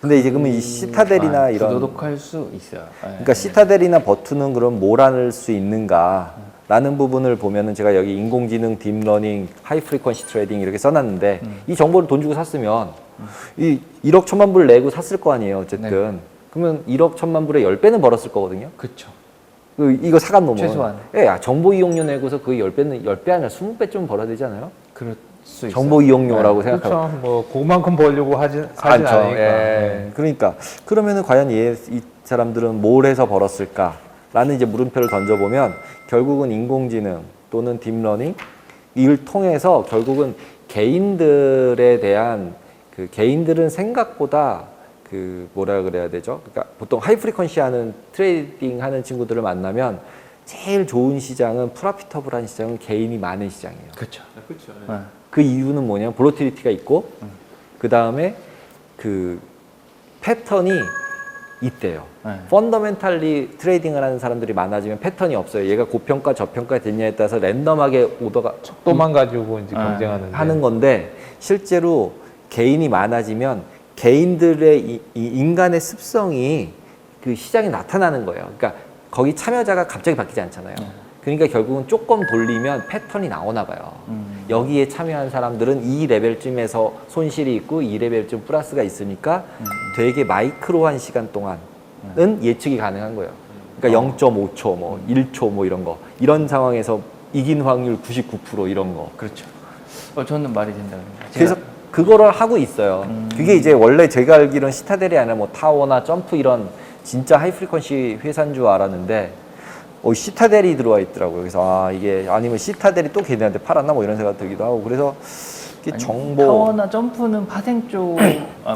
근데 이제 그러면 이 시타델이나 이런 부도덕할 수 있어요. 네. 그러니까 시타델이나 버투는 그럼 뭘 할 수 있는가라는 부분을 보면은 제가 여기 인공지능, 딥러닝, 하이 프리퀀시 트레이딩 이렇게 써놨는데 이 정보를 돈 주고 샀으면 이 1억 1천만 불 내고 샀을 거 아니에요. 어쨌든 그러면 1억 1천만 불에 10배는 벌었을 거거든요. 그렇죠. 이거 사간 놈은 최소한. 예, 정보 이용료 내고서 그 10배 아니라 20배쯤 벌어야 되지 않아요? 그럴 수 있어요. 정보 이용료라고 생각하고 그렇죠. 뭐 그만큼 벌려고 사진 않죠. 않으니까. 예. 그러니까 그러면은 과연 이 사람들은 뭘 해서 벌었을까라는 이제 물음표를 던져보면 결국은 인공지능 또는 딥러닝 이걸 통해서 결국은 개인들에 대한 그 개인들은 생각보다 그 뭐라 그래야 되죠? 그러니까 보통 하이 프리퀀시 하는 트레이딩 하는 친구들을 만나면 제일 좋은 시장은 프로피터블한 시장은 개인이 많은 시장이에요. 그렇죠. 그렇죠. 네. 그 이유는 뭐냐면 볼러티리티가 있고 그 다음에 그 패턴이 있대요. 네. 펀더멘탈리 트레이딩을 하는 사람들이 많아지면 패턴이 없어요. 얘가 고평가 저평가 됐냐에 따라서 랜덤하게 오더가 속도만 가지고 이제 경쟁하는데. 하는 건데 실제로 개인이 많아지면 개인들의 이 인간의 습성이 그 시장에 나타나는 거예요. 그러니까 거기 참여자가 갑자기 바뀌지 않잖아요. 그러니까 결국은 조금 돌리면 패턴이 나오나 봐요. 여기에 참여한 사람들은 이 레벨쯤에서 손실이 있고 이 레벨쯤 플러스가 있으니까 되게 마이크로한 시간 동안은 예측이 가능한 거예요. 그러니까 0.5초, 뭐 1초 뭐 이런 거. 이런 상황에서 이긴 확률 99% 이런 거. 그렇죠. 저는 말이 된다고 생각해요. 그래서 그거를 하고 있어요. 그게 이제 원래 제가 알기로는 시타델이 아니라 뭐 타워나 점프 이런 진짜 하이 프리퀀시 회사인 줄 알았는데 시타델이 들어와 있더라고요. 그래서 이게 아니면 시타델이 또 걔네한테 팔았나 뭐 이런 생각 들기도 하고 그래서 이게 아니, 정보 타워나 점프는 파생 쪽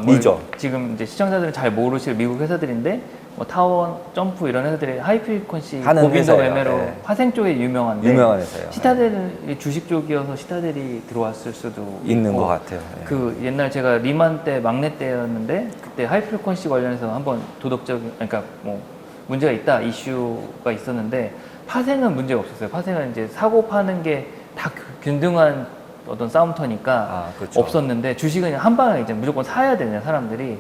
이죠. 지금 이제 시청자들은 잘 모르실 미국 회사들인데 뭐 타워, 점프 이런 회사들이 하이 프리퀀시 하는 고빈도 회사예요. 매매로 네. 파생 쪽에 유명한데 유명한 회사예요. 시타델은 주식 쪽이어서 시타델이 들어왔을 수도 있는 있고, 것 같아요. 네. 그 옛날 제가 리만 때 막내 때였는데 그때 하이 프리퀀시 관련해서 한번 도덕적인 그러니까 뭐 문제가 있다 이슈가 있었는데 파생은 문제가 없었어요. 파생은 이제 사고 파는 게 다 균등한 어떤 싸움터니까 그렇죠. 없었는데 주식은 한 방에 이제 무조건 사야 되냐 사람들이.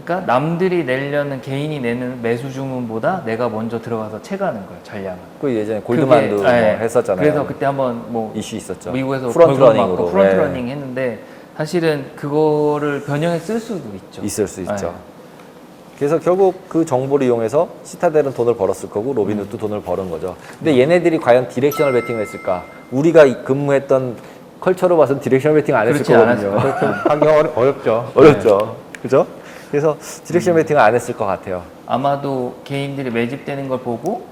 그러니까 남들이 내려는 개인이 내는 매수 주문보다 내가 먼저 들어가서 채가는 거예요 전략을. 그 예전에 골드만도 그게, 뭐 네. 했었잖아요. 그래서 그때 한번 뭐 이슈 있었죠. 미국에서 프론트러닝으로 프론트러닝 했는데 사실은 그거를 변형해 쓸 수도 있죠. 있을 수 있죠. 네. 그래서 결국 그 정보를 이용해서 시타델은 돈을 벌었을 거고 로빈훗도 돈을 버는 거죠. 근데 얘네들이 과연 디렉셔널 베팅을 했을까? 우리가 근무했던 컬처로 봐서는 디렉셔널 베팅 안 했을 그렇지 않았을 거거든요. 하기 어렵죠. 어렵죠. 그죠? 그래서 디렉셔널 베팅을 안 했을 것 같아요. 아마도 개인들이 매집되는 걸 보고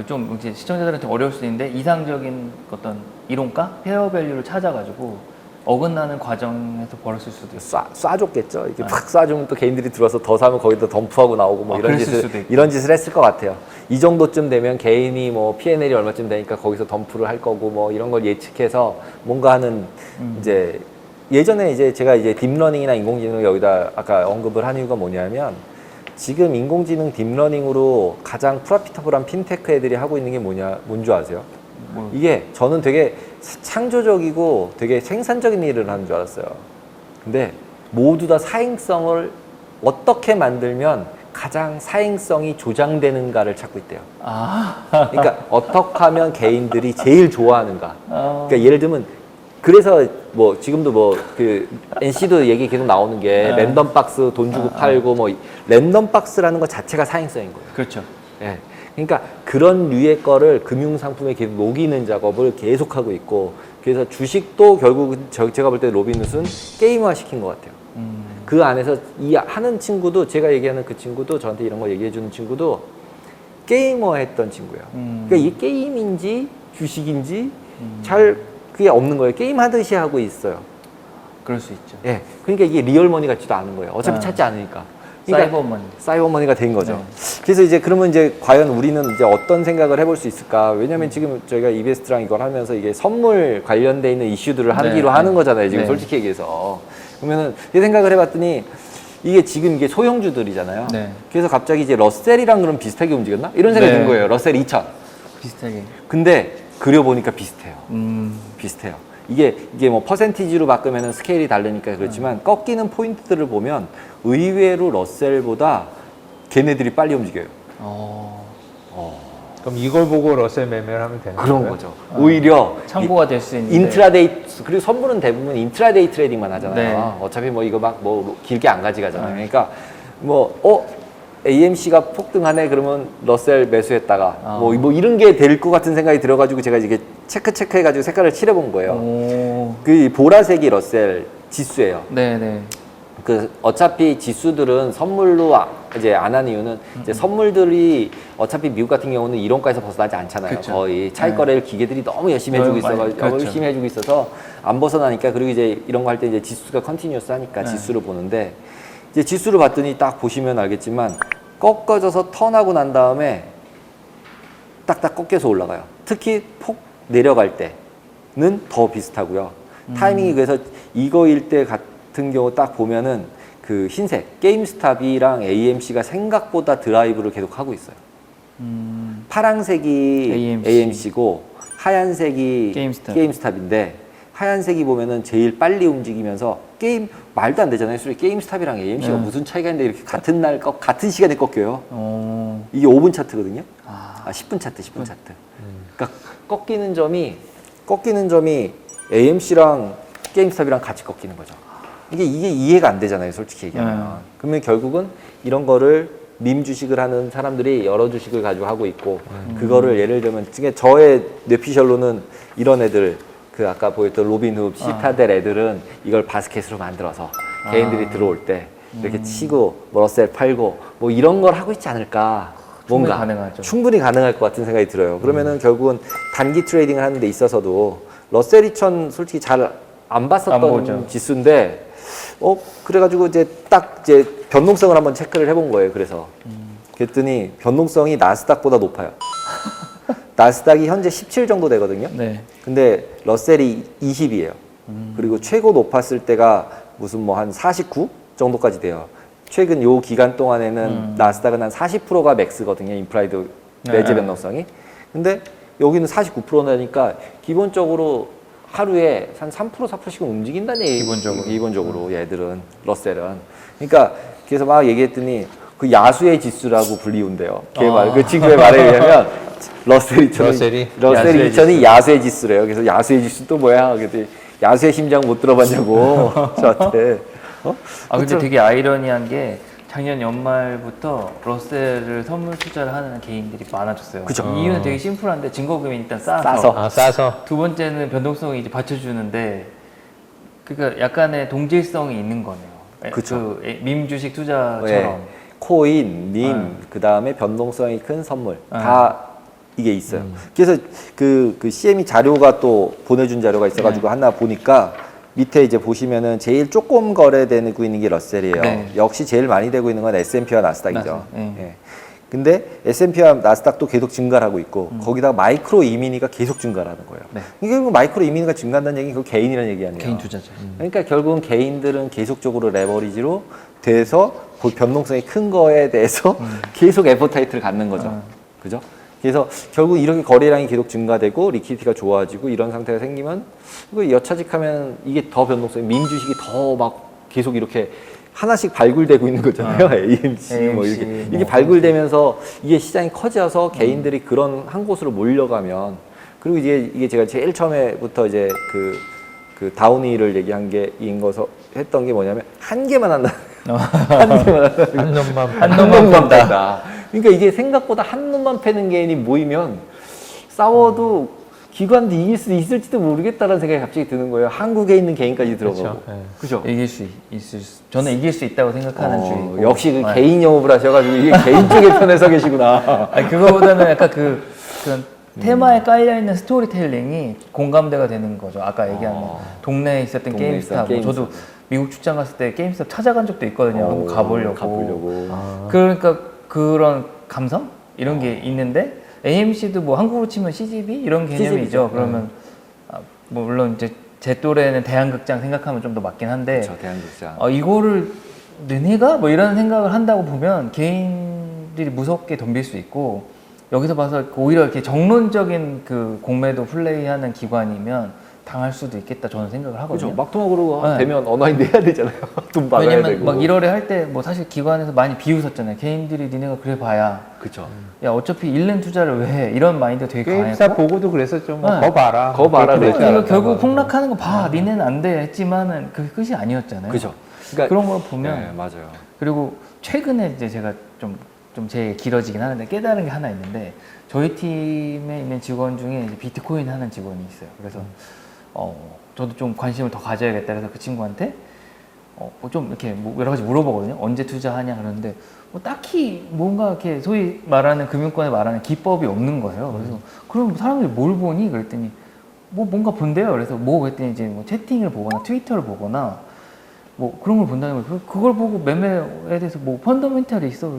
좀 이제 시청자들은 좀 어려울 수 있는데 이상적인 어떤 이론가, 페어밸류를 찾아가지고 어긋나는 과정에서 벌었을 수도 있어요. 쏴줬겠죠. 이렇게 팍 쏴주면 또 개인들이 들어서 더 사면 거기다 덤프하고 나오고 뭐 그랬을 수도 있고. 이런 짓을 했을 것 같아요. 이 정도쯤 되면 개인이 뭐 P&L이 얼마쯤 되니까 거기서 덤프를 할 거고 뭐 이런 걸 예측해서 뭔가 하는 이제 예전에 이제 제가 이제 딥러닝이나 인공지능을 여기다 아까 언급을 한 이유가 뭐냐면 지금 인공지능 딥러닝으로 가장 프로피터블한 핀테크 애들이 하고 있는 게 뭔 줄 아세요? 이게 저는 되게 창조적이고 되게 생산적인 일을 하는 줄 알았어요. 근데 모두 다 사행성을 어떻게 만들면 가장 사행성이 조장되는가를 찾고 있대요. 그러니까 어떻게 하면 개인들이 제일 좋아하는가. 그러니까 예를 들면 그래서 뭐 지금도 뭐 그 NC도 얘기 계속 나오는 게 랜덤 박스 돈 주고 팔고 뭐 랜덤 박스라는 것 자체가 사행성인 거예요. 그렇죠. 예. 그러니까 그런 류의 거를 금융상품에 계속 녹이는 작업을 계속하고 있고 그래서 주식도 결국 제가 볼 때 로빈훗은 게임화 시킨 것 같아요. 그 안에서 이 하는 친구도 제가 얘기하는 그 친구도 저한테 이런 거 얘기해 주는 친구도 게이머 했던 친구예요. 그러니까 이게 게임인지 주식인지 잘 그게 없는 거예요. 게임 하듯이 하고 있어요. 그럴 수 있죠. 예. 그러니까 이게 리얼머니 같지도 않은 거예요. 어차피 찾지 않으니까. 그러니까 사이버머니가 된 거죠. 네. 그래서 이제 그러면 이제 과연 우리는 이제 어떤 생각을 해볼 수 있을까? 왜냐면 지금 저희가 이베스트랑 이걸 하면서 이게 선물 관련돼 있는 이슈들을 하기로 하는 거잖아요. 지금 솔직히 얘기해서. 그러면은 이 생각을 해봤더니 이게 지금 이게 소형주들이잖아요. 네. 그래서 갑자기 이제 러셀이랑 그럼 비슷하게 움직였나? 이런 생각이 든 거예요. 러셀 2000. 비슷하게. 근데 그려보니까 비슷해요. 비슷해요. 이게 뭐 퍼센티지로 바꾸면 스케일이 다르니까 그렇지만 꺾이는 포인트들을 보면 의외로 러셀보다 걔네들이 빨리 움직여요. 그럼 이걸 보고 러셀 매매를 하면 되는 거예요? 그런 거죠. 오히려 참고가 될 수 있는데. 인트라데이 그리고 선물은 대부분 인트라데이 트레이딩만 하잖아요. 네. 어차피 뭐 이거 막 뭐 길게 안 가져가잖아요. 그러니까 뭐 AMC가 폭등하네 그러면 러셀 매수했다가 뭐 이런 게 될 것 같은 생각이 들어가지고 제가 이게 체크해가지고 색깔을 칠해본 거예요. 그 보라색이 러셀 지수예요. 네네. 그 어차피 지수들은 선물로 이제 안 하는 이유는 이제 선물들이 어차피 미국 같은 경우는 이론가에서 벗어나지 않잖아요. 그쵸. 거의 차익 거래를 기계들이 너무 열심히 해주고 있어가지고 그렇죠. 열심히 해주고 있어서 안 벗어나니까 그리고 이제 이런 거 할 때 이제 지수가 컨티뉴어스 하니까 지수를 보는데 이제 지수를 봤더니 딱 보시면 알겠지만 꺾어져서 턴하고 난 다음에 딱딱 꺾여서 올라가요. 특히 폭 내려갈 때는 더 비슷하고요. 타이밍이 그래서 이거일 때 같은 경우 딱 보면은 그 흰색 게임스탑이랑 AMC가 생각보다 드라이브를 계속 하고 있어요. 파란색이 AMC고 하얀색이 게임스탑인데 하얀색이 보면은 제일 빨리 움직이면서 게임 말도 안 되잖아요. 게임스탑이랑 AMC가 무슨 차이가 있는데 이렇게 같은 날 같은 시간에 꺾여요. 이게 5분 차트거든요. 10분 차트, 10분 차트. 그러니까 꺾이는 점이 AMC랑 게임스탑이랑 같이 꺾이는 거죠. 이게 이해가 안 되잖아요, 솔직히 얘기하면. 그러면 결국은 이런 거를 밈 주식을 하는 사람들이 여러 주식을 가지고 하고 있고, 그거를 예를 들면, 저의 뇌피셜로는 이런 애들, 그 아까 보였던 로빈훗, 시타델 애들은 이걸 바스켓으로 만들어서 개인들이 들어올 때 이렇게 치고, 러셀 팔고, 뭐 이런 걸 하고 있지 않을까. 뭔가 충분히 가능할 것 같은 생각이 들어요. 그러면은 결국은 단기 트레이딩을 하는 데 있어서도 러셀 2000 솔직히 잘 안 봤었던 지수인데 그래가지고 이제 변동성을 한번 체크를 해본 거예요. 그래서 그랬더니 변동성이 나스닥보다 높아요. 나스닥이 현재 17 정도 되거든요. 네. 근데 러셀이 20이에요. 그리고 최고 높았을 때가 무슨 뭐 한 49 정도까지 돼요. 최근 요 기간 동안에는 나스닥은 한 40%가 맥스거든요. 임플라이드 매제 변동성이. 근데 여기는 49%나니까 기본적으로 하루에 한 3%, 4%씩은 움직인다는 얘기. 기본적으로. 기본적으로 얘들은, 러셀은. 그러니까 그래서 막 얘기했더니 그 야수의 지수라고 불리운대요. 그 친구의 말에 의하면 러셀 2000이 야수의 지수래요. 그래서 야수의 지수 또 뭐야? 그랬더니 야수의 심장 못 들어봤냐고 저한테. 근데 되게 아이러니한 게 작년 연말부터 러셀을 선물 투자를 하는 개인들이 많아졌어요. 그쵸. 이유는 되게 심플한데 증거금이 일단 싸서. 싸서. 두 번째는 변동성이 이제 받쳐주는데, 그러니까 약간의 동질성이 있는 거네요. 그쵸. 밈 주식 투자처럼. 네. 코인, 밈, 그 다음에 변동성이 큰 선물 다 이게 있어요. 그래서 그 CME 자료가 또 보내준 자료가 있어가지고 하나 보니까 밑에 이제 보시면은 제일 조금 거래되고 있는 게 러셀이에요. 네. 역시 제일 많이 되고 있는 건 S&P와 나스닥이죠. 네. 예. 근데 S&P와 나스닥도 계속 증가를 하고 있고 거기다가 마이크로 이미니가 계속 증가를 하는 거예요. 네. 이게 결국 마이크로 이미니가 증가한다는 얘기는 그 개인이라는 얘기 아니에요. 개인 투자죠. 그러니까 결국은 개인들은 계속적으로 레버리지로 돼서 그 변동성이 큰 거에 대해서 계속 애포타이트를 갖는 거죠. 그죠? 그래서 결국 이렇게 거래량이 계속 증가되고 리퀴디티가 좋아지고 이런 상태가 생기면 이거 여차직하면 이게 더 변동성이 민 주식이 더 막 계속 이렇게 하나씩 발굴되고 있는 거잖아요. AMC 뭐 이렇게 이게 발굴되면서 이게 시장이 커져서 개인들이 그런 한 곳으로 몰려가면 그리고 이게 제가 제일 처음에부터 이제 그 다운힐을 얘기한 게인 거서 했던 게 뭐냐면 한 개만 한다. 한 개만 한다. 한 놈만 판다. 그러니까 이게 생각보다 한 놈만 패는 개인이 모이면 싸워도 기관도 이길 수 있을지도 모르겠다라는 생각이 갑자기 드는 거예요. 한국에 있는 개인까지 들어가고. 그죠? 이길 수 저는 이길 수 있다고 생각하는 주의고. 역시 그 개인 영업을 하셔가지고 이게 개인 쪽의 편에 서 계시구나. 아니, 그거보다는 약간 그런 테마에 깔려있는 스토리텔링이 공감대가 되는 거죠. 아까 얘기한 동네에 있었던 게임스탑. 저도 미국 출장 갔을 때 게임스탑 찾아간 적도 있거든요. 한번 가보려고. 그러니까 그런 감성? 이런 게 있는데 AMC도 뭐 한국으로 치면 CGV? 이런 개념이죠. 그러면 뭐 물론 이제 제 또래는 대한극장 생각하면 좀 더 맞긴 한데 그렇죠, 대한극장. 이거를 너네가? 뭐 이런 생각을 한다고 보면 개인들이 무섭게 덤빌 수 있고 여기서 봐서 오히려 이렇게 정론적인 그 공매도 플레이하는 기관이면 당할 수도 있겠다 저는 생각을 하거든요. 그렇죠. 막통으로 되면 언어인데 해야 되잖아요. 돈 받아야 왜냐면 되고. 막 1월에 할 때 뭐 사실 기관에서 많이 비웃었잖아요. 개인들이 니네가 그래 봐야. 그렇죠. 야 어차피 잃는 투자를 왜 해? 이런 마인드가 되게 게임사 강했고. 보고도 그랬었죠. 네. 거 봐라. 이거 결국 폭락하는 거 봐. 니네는 안 돼 했지만은 그게 끝이 아니었잖아요. 그렇죠. 그런 걸 보면 네, 맞아요. 그리고 최근에 이제 제가 좀 제 길어지긴 하는데 깨달은 게 하나 있는데 저희 팀에 있는 직원 중에 이제 비트코인 하는 직원이 있어요. 그래서 저도 좀 관심을 더 가져야겠다 그래서 그 친구한테 좀 이렇게 뭐 여러 가지 물어보거든요. 언제 투자하냐 그러는데 뭐 딱히 뭔가 이렇게 소위 말하는 금융권에 말하는 기법이 없는 거예요. 그래서 그럼 사람들이 뭘 보니? 그랬더니 뭐 뭔가 본대요. 그래서 뭐 그랬더니 이제 뭐 채팅을 보거나 트위터를 보거나 뭐 그런 걸 본다는 거예요. 그걸 보고 매매에 대해서 뭐 펀더멘탈이 있어?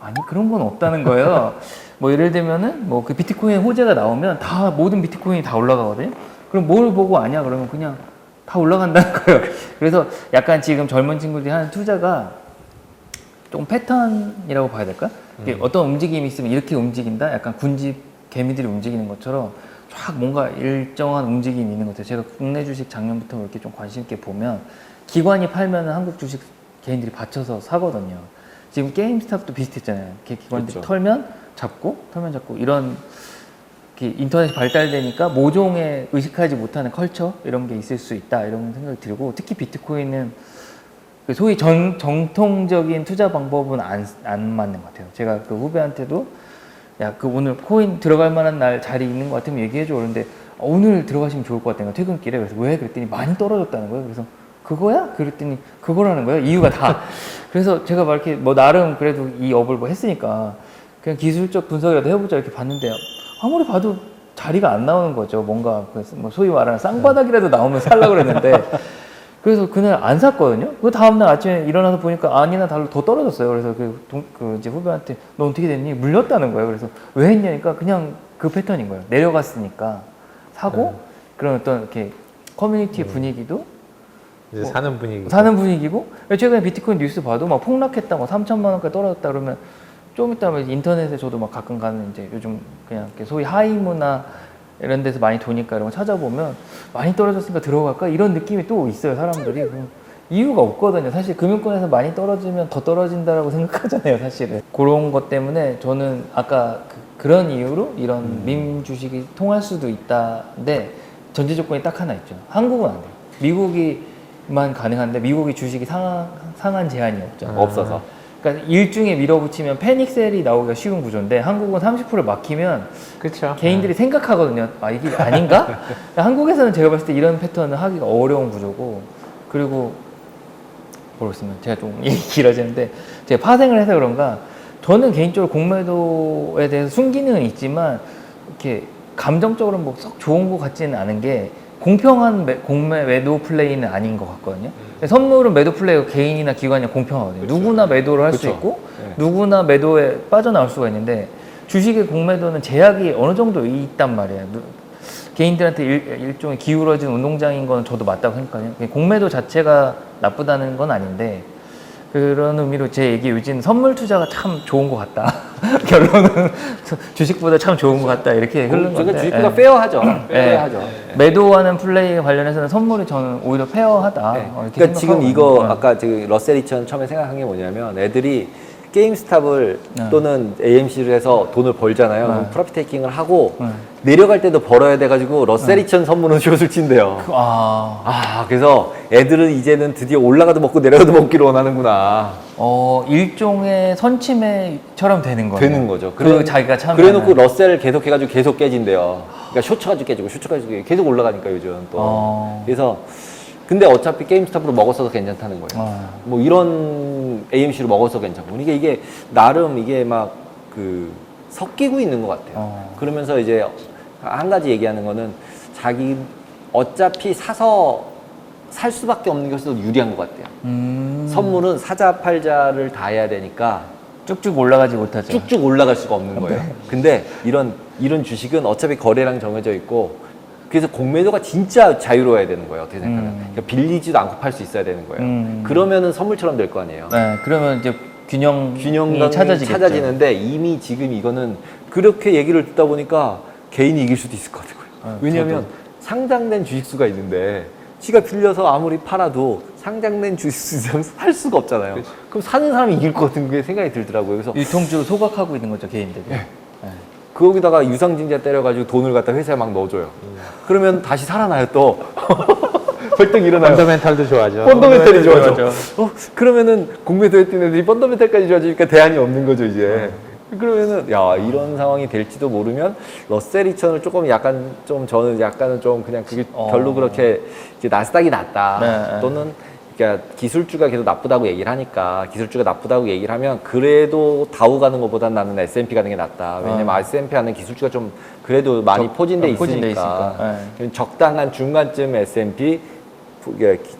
아니 그런 건 없다는 거예요. 뭐 예를 들면은 뭐 그 비트코인 호재가 나오면 다 모든 비트코인이 다 올라가거든요. 그럼 뭘 보고 아냐? 그러면 그냥 다 올라간다는 거예요. 그래서 약간 지금 젊은 친구들이 하는 투자가 좀 패턴이라고 봐야 될까? 이게 어떤 움직임이 있으면 이렇게 움직인다? 약간 군집 개미들이 움직이는 것처럼 쫙 뭔가 일정한 움직임이 있는 것 같아요. 제가 국내 주식 작년부터 이렇게 좀 관심 있게 보면 기관이 팔면 한국 주식 개인들이 받쳐서 사거든요. 지금 게임스탑도 비슷했잖아요. 이렇게 기관들이 그렇죠. 털면 잡고 이런 인터넷이 발달되니까 모종의 의식하지 못하는 컬처 이런 게 있을 수 있다 이런 생각이 들고 특히 비트코인은 소위 정통적인 투자 방법은 안 맞는 것 같아요. 제가 그 후배한테도 야, 그 오늘 코인 들어갈 만한 날 자리 있는 것 같으면 얘기해줘. 그런데 오늘 들어가시면 좋을 것 같다는 거야. 퇴근길에. 그래서 왜? 그랬더니 많이 떨어졌다는 거예요. 그래서 그거야? 그랬더니 그거라는 거예요. 이유가 다. 그래서 제가 막 이렇게 뭐 나름 그래도 이 업을 뭐 했으니까 그냥 기술적 분석이라도 해보자 이렇게 봤는데 아무리 봐도 자리가 안 나오는 거죠. 뭔가 뭐 소위 말하는 쌍바닥이라도 나오면 살려고 그랬는데 그래서 그날 안 샀거든요. 그 다음날 아침에 일어나서 보니까 아니나 달로 더 떨어졌어요. 그래서 그 이제 후배한테 너 어떻게 됐니? 물렸다는 거예요. 그래서 왜 했냐니까 그냥 그 패턴인 거예요. 내려갔으니까 사고 그런 어떤 이렇게 커뮤니티의 분위기도 이제 사는 분위기고 최근에 비트코인 뉴스 봐도 막 폭락했다, 뭐 3천만 원까지 떨어졌다 그러면 좀 이따 인터넷에 저도 막 가끔 가는 이제 요즘 그냥 소위 하이 문화에 이런 데서 많이 도니까 이런 거 찾아보면 많이 떨어졌으니까 들어갈까? 이런 느낌이 또 있어요, 사람들이. 그럼 이유가 없거든요. 사실 금융권에서 많이 떨어지면 더 떨어진다라고 생각하잖아요, 사실은. 그런 것 때문에 저는 아까 그런 이유로 이런 밈 주식이 통할 수도 있다는데 전제 조건이 딱 하나 있죠. 한국은 안 돼요. 미국이만 가능한데 미국이 주식이 상한 제한이 없죠. 없어서. 그러니까 일중에 밀어붙이면 패닉셀이 나오기가 쉬운 구조인데 한국은 30% 막히면 그렇죠. 개인들이 생각하거든요. 아, 이게 아닌가? 한국에서는 제가 봤을 때 이런 패턴은 하기가 어려운 구조고, 그리고 모르겠습니다. 제가 좀 얘기 길어지는데 제가 파생을 해서 그런가 저는 개인적으로 공매도에 대해서 순기능은 있지만 이렇게 감정적으로 뭐 썩 좋은 것 같지는 않은 게 공평한 공매 매도 플레이는 아닌 것 같거든요. 선물은 매도 플레이가 개인이나 기관이 공평하거든요. 그렇죠. 누구나 매도를 할 수 그렇죠. 있고 네. 누구나 매도에 빠져나올 수가 있는데 주식의 공매도는 제약이 어느 정도 있단 말이에요. 개인들한테 일종의 기울어진 운동장인 건 저도 맞다고 생각해요. 공매도 자체가 나쁘다는 건 아닌데 그런 의미로 제 얘기 요즘 선물 투자가 참 좋은 것 같다. 결론은 주식보다 참 좋은 것 같다 이렇게 흐르는 건데. 그러니까 주식보다 페어하죠. 페어하죠. 매도하는 플레이 관련해서는 선물이 저는 오히려 페어하다. 네. 이렇게 그러니까 지금 생각하거든요. 이거 아까 러셀 2000 처음에 생각한 게 뭐냐면 애들이 게임스탑을 또는 AMC를 해서 돈을 벌잖아요. 그럼 프로핏 테이킹을 하고 내려갈 때도 벌어야 돼가지고 러셀 2000 선물은 숏을 친대요. 그래서 애들은 이제는 드디어 올라가도 먹고 내려가도 먹기로 원하는구나. 일종의 선침해처럼 되는 거예요. 되는 거죠. 자기가 참. 그래놓고 러셀을 계속 해가지고 계속 깨진대요. 그러니까 쇼츠가지고 깨지고 쇼츠가지고 깨지고 계속 올라가니까 요즘 또. 그래서 근데 어차피 게임스탑으로 먹었어도 괜찮다는 거예요. 뭐 이런 AMC로 먹어서 괜찮고. 그러니까 이게 나름 이게 막 섞이고 있는 것 같아요. 그러면서 이제 한 가지 얘기하는 거는 자기 어차피 사서 살 수밖에 없는 것이 더 유리한 것 같아요. 선물은 사자 팔자를 다 해야 되니까 쭉쭉 올라가지 못하죠. 쭉쭉 올라갈 수가 없는 거예요. 근데 이런 주식은 어차피 거래량 정해져 있고 그래서 공매도가 진짜 자유로워야 되는 거예요. 어떻게 생각하면. 그러니까 빌리지도 않고 팔 수 있어야 되는 거예요. 그러면은 선물처럼 될 거 아니에요. 네, 그러면 이제 균형이 찾아지는데 이미 지금 이거는 그렇게 얘기를 듣다 보니까 개인이 이길 수도 있을 것 같아요. 왜냐하면 상장된 주식수가 있는데 지가 빌려서 아무리 팔아도 상장된 주식수 이상 살 수가 없잖아요. 그치. 그럼 사는 사람이 이길 것 같은 게 생각이 들더라고요. 그래서 유통주 소각하고 있는 거죠, 개인들이. 거기다가 유상증자 때려가지고 돈을 갖다 회사에 막 넣어줘요. 그러면 다시 살아나요 또. 벌떡 일어나요. 펀더멘탈도 좋아져. 펀더멘탈이 좋아져. 그러면은 공매도 했던 애들이 펀더멘탈까지 좋아지니까 대안이 없는 거죠 이제. 그러면은 야 이런 상황이 될지도 모르면 러셀 2000을 조금 약간 좀 저는 약간은 좀 그냥 그게 별로 그렇게 이제 나스닥이 낫다. 또는 그러니까 기술주가 계속 나쁘다고 얘기를 하니까 기술주가 나쁘다고 얘기를 하면 그래도 다우 가는 것보단 나는 S&P 가는 게 낫다. 왜냐면 S&P 하는 기술주가 좀 그래도 많이 포진돼 있으니까. 적당한 중간쯤 S&P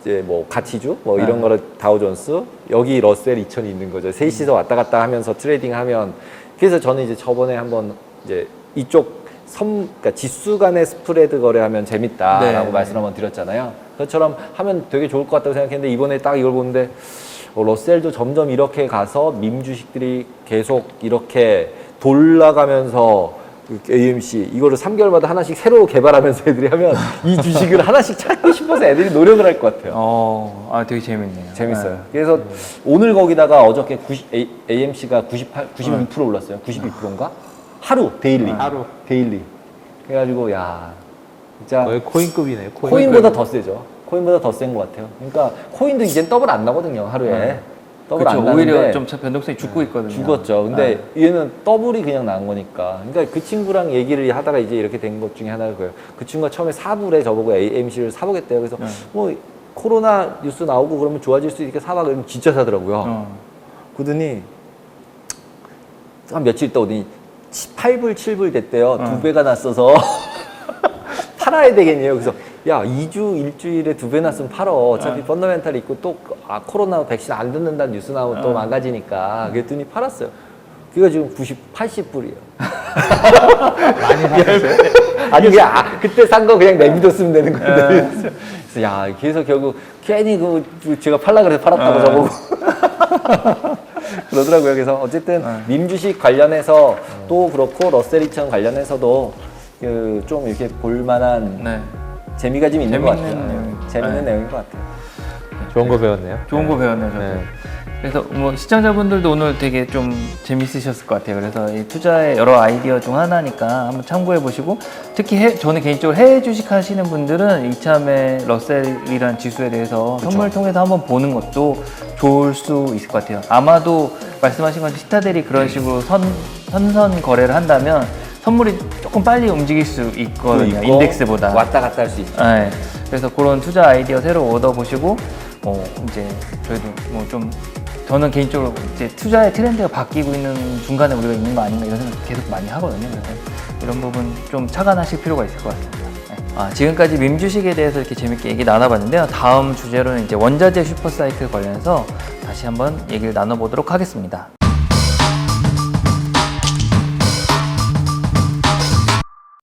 이제 뭐 가치주 뭐 이런 거를 다우존스 여기 러셀 2000이 있는 거죠. 셋이서 왔다 갔다 하면서 트레이딩하면 그래서 저는 이제 저번에 한번 이제 이쪽 그러니까 지수 간의 스프레드 거래하면 재밌다라고 말씀 한번 드렸잖아요. 그것처럼 하면 되게 좋을 것 같다고 생각했는데 이번에 딱 이걸 보는데 러셀도 점점 이렇게 가서 밈 주식들이 계속 이렇게 돌아가면서 AMC 이거를 3개월마다 하나씩 새로 개발하면서 애들이 하면 이 주식을 하나씩 찾고 싶어서 애들이 노력을 할 것 같아요. 되게 재밌네요. 재밌어요. 그래서 오늘 거기다가 어저께 AMC가 92% 올랐어요. 92%인가? 하루 데일리. 데일리. 그래가지고 야 진짜 거의 코인급이네요. 코인보다 더 세죠. 코인보다 더 센 것 같아요. 그러니까 코인도 이젠 더블 안 나거든요 하루에. 더블 안 나는데 오히려 좀 변동성이 죽고 있거든요. 죽었죠. 근데 얘는 더블이 그냥 난 거니까. 그러니까 그 친구랑 얘기를 하다가 이제 이렇게 된 것 중에 하나가 그거예요. 그 친구가 처음에 사불에 저보고 AMC를 사보겠대요. 그래서 뭐 코로나 뉴스 나오고 그러면 좋아질 수 있으니까 사봐. 그러면 진짜 사더라고요. 그러더니 한 며칠 있다 오더니 8불, 7불 됐대요. 2배가 났어서 팔아야 되겠네요. 그래서 야 2주, 일주일에 2배 났으면 팔어. 어차피 펀더멘탈이 있고 또 코로나 백신 안 듣는다는 뉴스 나오면 또 망가지니까. 그랬더니 팔았어요. 그게 지금 80불이에요. 많이 샀어요? 아니 그냥 그때 산 거 그냥 내비뒀으면 되는 건데. 그래서 야 그래서 결국 괜히 제가 팔라 그래서 팔았다고 저보고. 그러더라고요. 그래서 어쨌든 밈 주식 관련해서 또 그렇고 러셀 2000 관련해서도 그 좀 이렇게 볼만한 네. 재미가 좀 있는 것 재밌는 같아요. 내용이죠. 재밌는 네. 내용인 것 같아요. 좋은 거 배웠네요. 좋은 거 배웠네요. 저도. 네. 그래서 뭐 시청자분들도 오늘 되게 좀 재밌으셨을 것 같아요. 그래서 이 투자의 여러 아이디어 중 하나니까 한번 참고해 보시고, 특히 저는 개인적으로 해외 주식 하시는 분들은 이참에 러셀이라는 지수에 대해서 선물 통해서 한번 보는 것도 좋을 수 있을 것 같아요. 아마도 말씀하신 것처럼 시타델이 그런 식으로 선선 거래를 한다면 선물이 조금 빨리 움직일 수 있거든요. 있고 인덱스보다. 왔다 갔다 할 수 있죠. 네. 그래서 그런 투자 아이디어 새로 얻어보시고, 이제 저희도 뭐 좀, 저는 개인적으로 이제 투자의 트렌드가 바뀌고 있는 중간에 우리가 있는 거 아닌가 이런 생각 계속 많이 하거든요. 그래서 이런 부분 좀 착안하실 필요가 있을 것 같습니다. 네. 지금까지 밈 주식에 대해서 이렇게 재밌게 얘기 나눠봤는데요. 다음 주제로는 이제 원자재 슈퍼사이클 관련해서 다시 한번 얘기를 나눠보도록 하겠습니다.